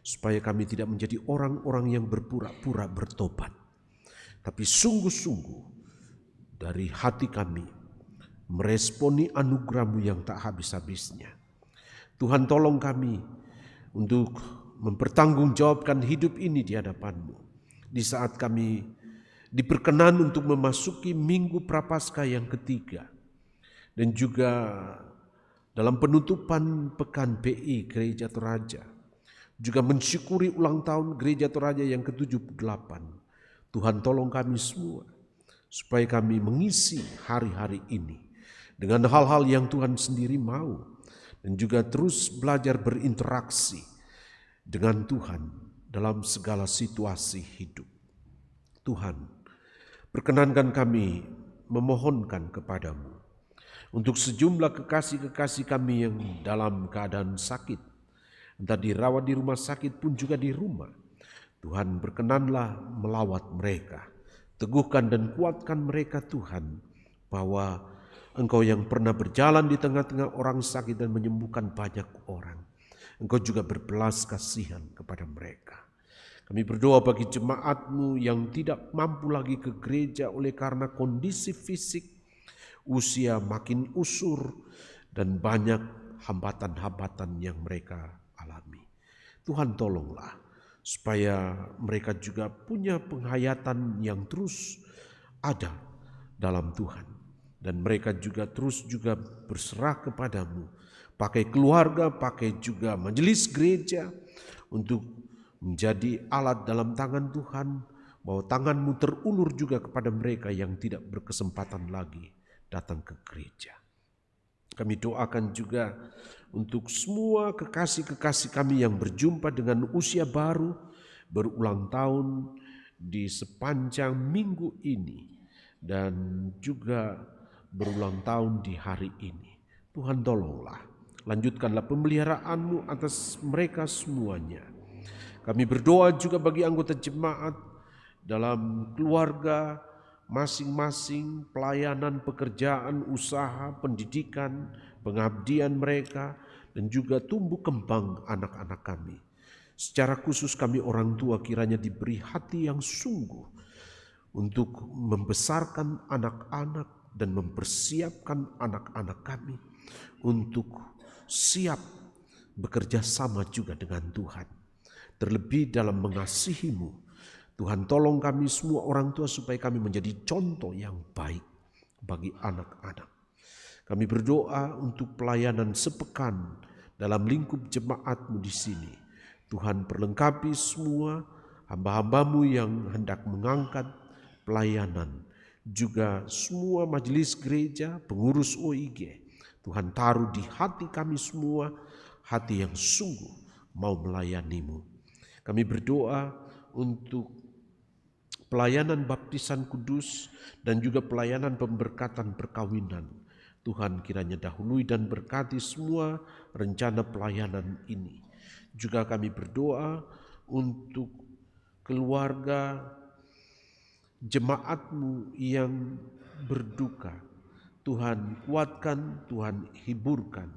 supaya kami tidak menjadi orang-orang yang berpura-pura bertobat, tapi sungguh-sungguh dari hati kami meresponi anugerah-Mu yang tak habis-habisnya. Tuhan, tolong kami untuk mempertanggungjawabkan hidup ini di hadapan-Mu, di saat kami diperkenan untuk memasuki Minggu Prapaskah yang ketiga, dan juga dalam penutupan Pekan PI Gereja Toraja, juga mensyukuri ulang tahun Gereja Toraja yang ke-78. Tuhan, tolong kami semua supaya kami mengisi hari-hari ini dengan hal-hal yang Tuhan sendiri mau, dan juga terus belajar berinteraksi dengan Tuhan dalam segala situasi hidup. Tuhan, perkenankan kami memohonkan kepadamu untuk sejumlah kekasih-kekasih kami yang dalam keadaan sakit, entah dirawat di rumah sakit pun juga di rumah. Tuhan, berkenanlah melawat mereka, teguhkan dan kuatkan mereka Tuhan, bahwa Engkau yang pernah berjalan di tengah-tengah orang sakit dan menyembuhkan banyak orang, Engkau juga berbelas kasihan kepada mereka. Kami berdoa bagi jemaat-Mu yang tidak mampu lagi ke gereja oleh karena kondisi fisik, usia makin usur, dan banyak hambatan-hambatan yang mereka alami. Tuhan, tolonglah supaya mereka juga punya penghayatan yang terus ada dalam Tuhan. Dan mereka juga terus juga berserah kepadamu, pakai keluarga, pakai juga majelis gereja, untuk menjadi alat dalam tangan Tuhan, bahwa tangan-Mu terulur juga kepada mereka yang tidak berkesempatan lagi datang ke gereja. Kami doakan juga untuk semua kekasih-kekasih kami yang berjumpa dengan usia baru, berulang tahun di sepanjang minggu ini, dan juga berulang tahun di hari ini. Tuhan, tolonglah, lanjutkanlah pemeliharaan-Mu atas mereka semuanya. Kami berdoa juga bagi anggota jemaat dalam keluarga masing-masing, pelayanan, pekerjaan, usaha, pendidikan, pengabdian mereka, dan juga tumbuh kembang anak-anak kami. Secara khusus kami orang tua kiranya diberi hati yang sungguh untuk membesarkan anak-anak dan mempersiapkan anak-anak kami untuk siap bekerja sama juga dengan Tuhan, terlebih dalam mengasihi-Mu. Tuhan, tolong kami semua orang tua supaya kami menjadi contoh yang baik bagi anak-anak. Kami berdoa untuk pelayanan sepekan dalam lingkup jemaat-Mu di sini. Tuhan, perlengkapi semua hamba-hamba-Mu yang hendak mengangkat pelayanan, juga semua majelis gereja, pengurus OIG. Tuhan, taruh di hati kami semua hati yang sungguh mau melayani-Mu. Kami berdoa untuk pelayanan baptisan kudus dan juga pelayanan pemberkatan perkawinan. Tuhan, kiranya dahului dan berkati semua rencana pelayanan ini. Juga kami berdoa untuk keluarga jemaat-Mu yang berduka. Tuhan, kuatkan, Tuhan, hiburkan.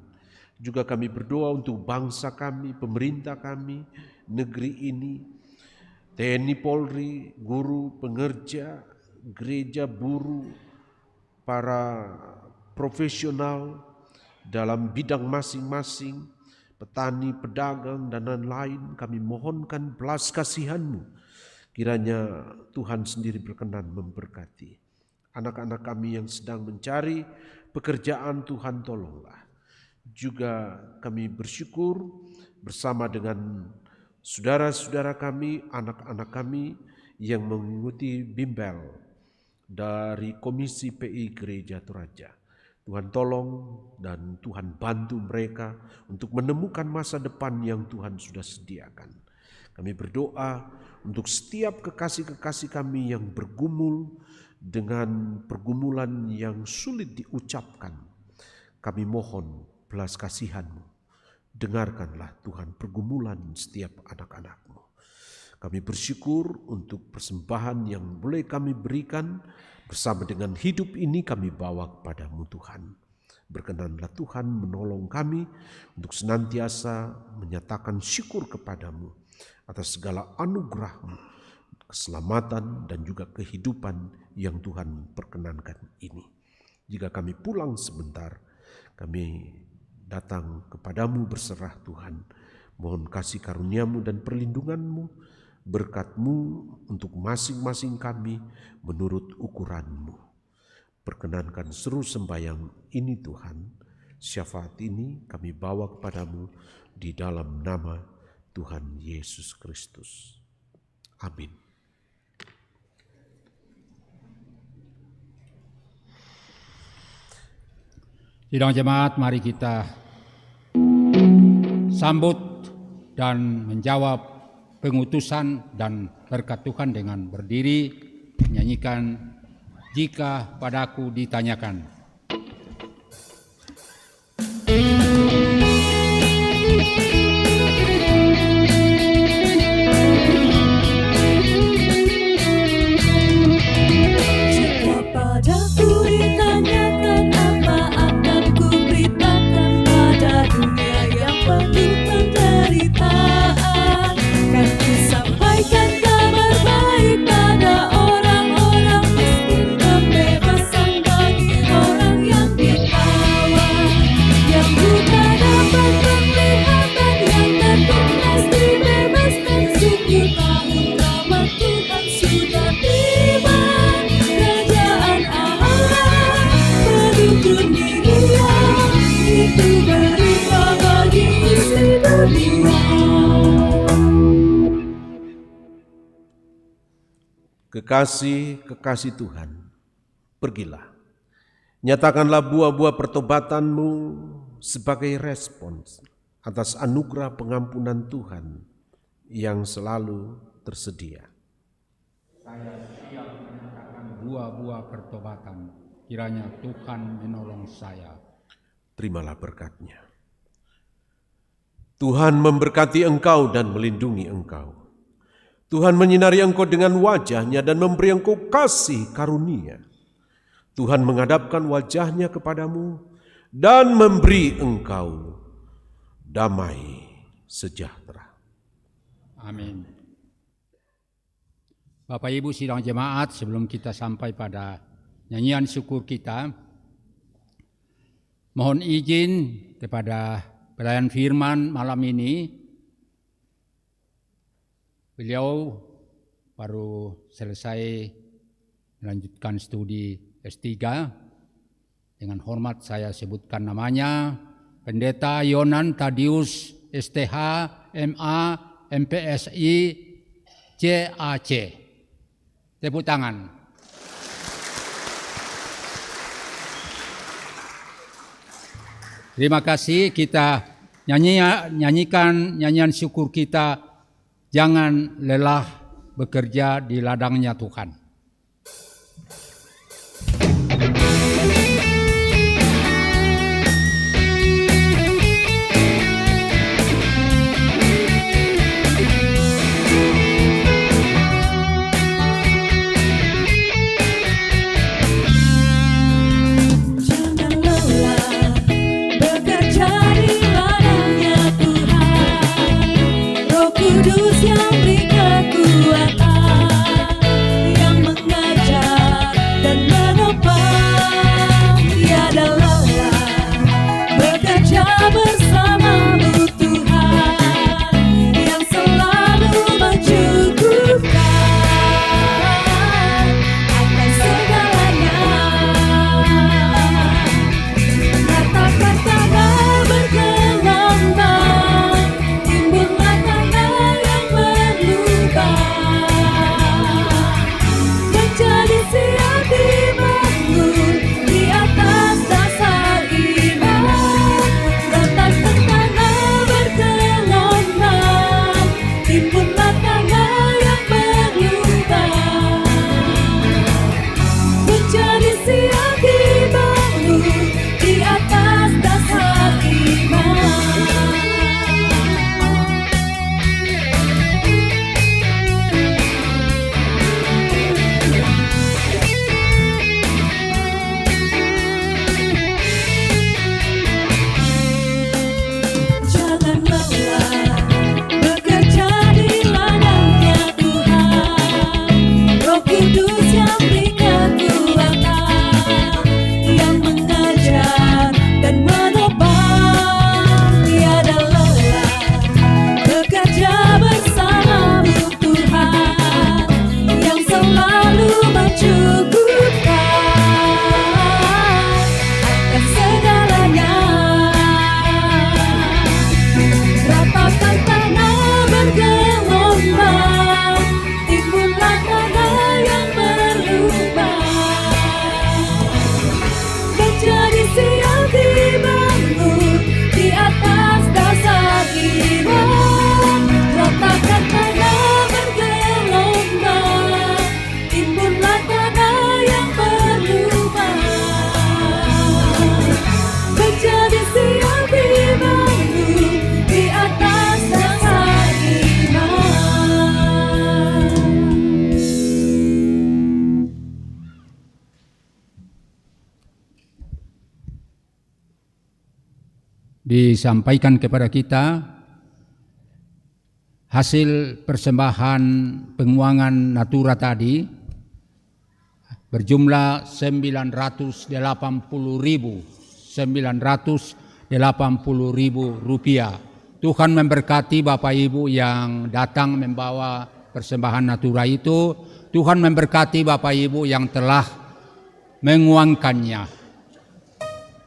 Juga kami berdoa untuk bangsa kami, pemerintah kami, negeri ini, TNI, Polri, guru, pengerja, gereja, buruh, para profesional dalam bidang masing-masing, petani, pedagang, dan lain-lain. Kami mohonkan belas kasihan-Mu. Kiranya Tuhan sendiri berkenan memberkati anak-anak kami yang sedang mencari pekerjaan. Tuhan, tolonglah. Juga kami bersyukur bersama dengan saudara-saudara kami, anak-anak kami yang mengikuti bimbel dari Komisi PI Gereja Toraja. Tuhan, tolong dan Tuhan bantu mereka untuk menemukan masa depan yang Tuhan sudah sediakan. Kami berdoa untuk setiap kekasih-kekasih kami yang bergumul dengan pergumulan yang sulit diucapkan. Kami mohon belas kasihan-Mu. Dengarkanlah Tuhan pergumulan setiap anak-anak-Mu. Kami bersyukur untuk persembahan yang boleh kami berikan bersama dengan hidup ini kami bawa kepada-Mu Tuhan. Berkenanlah Tuhan menolong kami untuk senantiasa menyatakan syukur kepada-Mu atas segala anugerah-Mu, keselamatan dan juga kehidupan yang Tuhan perkenankan ini. Jika kami pulang sebentar, kami datang kepada-Mu berserah Tuhan. Mohon kasih karunia-Mu dan perlindungan-Mu, berkat-Mu untuk masing-masing kami menurut ukuran-Mu. Perkenankan seru sembahyang ini Tuhan, syafaat ini kami bawa kepada-Mu di dalam nama Tuhan Yesus Kristus. Amin. Sidang jemaat, mari kita sambut dan menjawab pengutusan dan berkat Tuhan dengan berdiri menyanyikan "Jika Padaku Ditanyakan". Kekasih Tuhan, pergilah. Nyatakanlah buah-buah pertobatanmu sebagai respons atas anugerah pengampunan Tuhan yang selalu tersedia. Saya siap menyatakan buah-buah pertobatan, kiranya Tuhan menolong saya. Terimalah berkat-Nya. Tuhan memberkati engkau dan melindungi engkau. Tuhan menyinari engkau dengan wajah-Nya dan memberi engkau kasih karunia. Tuhan menghadapkan wajah-Nya kepadamu dan memberi engkau damai sejahtera. Amin. Bapak Ibu sidang jemaat, sebelum kita sampai pada nyanyian syukur kita, mohon izin kepada pelayan firman malam ini. Beliau baru selesai melanjutkan studi S3. Dengan hormat saya sebutkan namanya, Pendeta Yonan Tadius STH MA MPSI CAC. Tepuk tangan. Terima kasih, kita nyanyikan nyanyian syukur kita, "Jangan lelah bekerja di ladangnya Tuhan". Kudus yang beri kekuatan, yang disampaikan kepada kita hasil persembahan penguangan natura tadi berjumlah 980.000 rupiah. Tuhan memberkati Bapak Ibu yang datang membawa persembahan natura itu. Tuhan memberkati Bapak Ibu yang telah menguangkannya.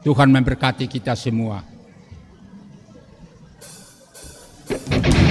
Tuhan memberkati kita semua. Thank you.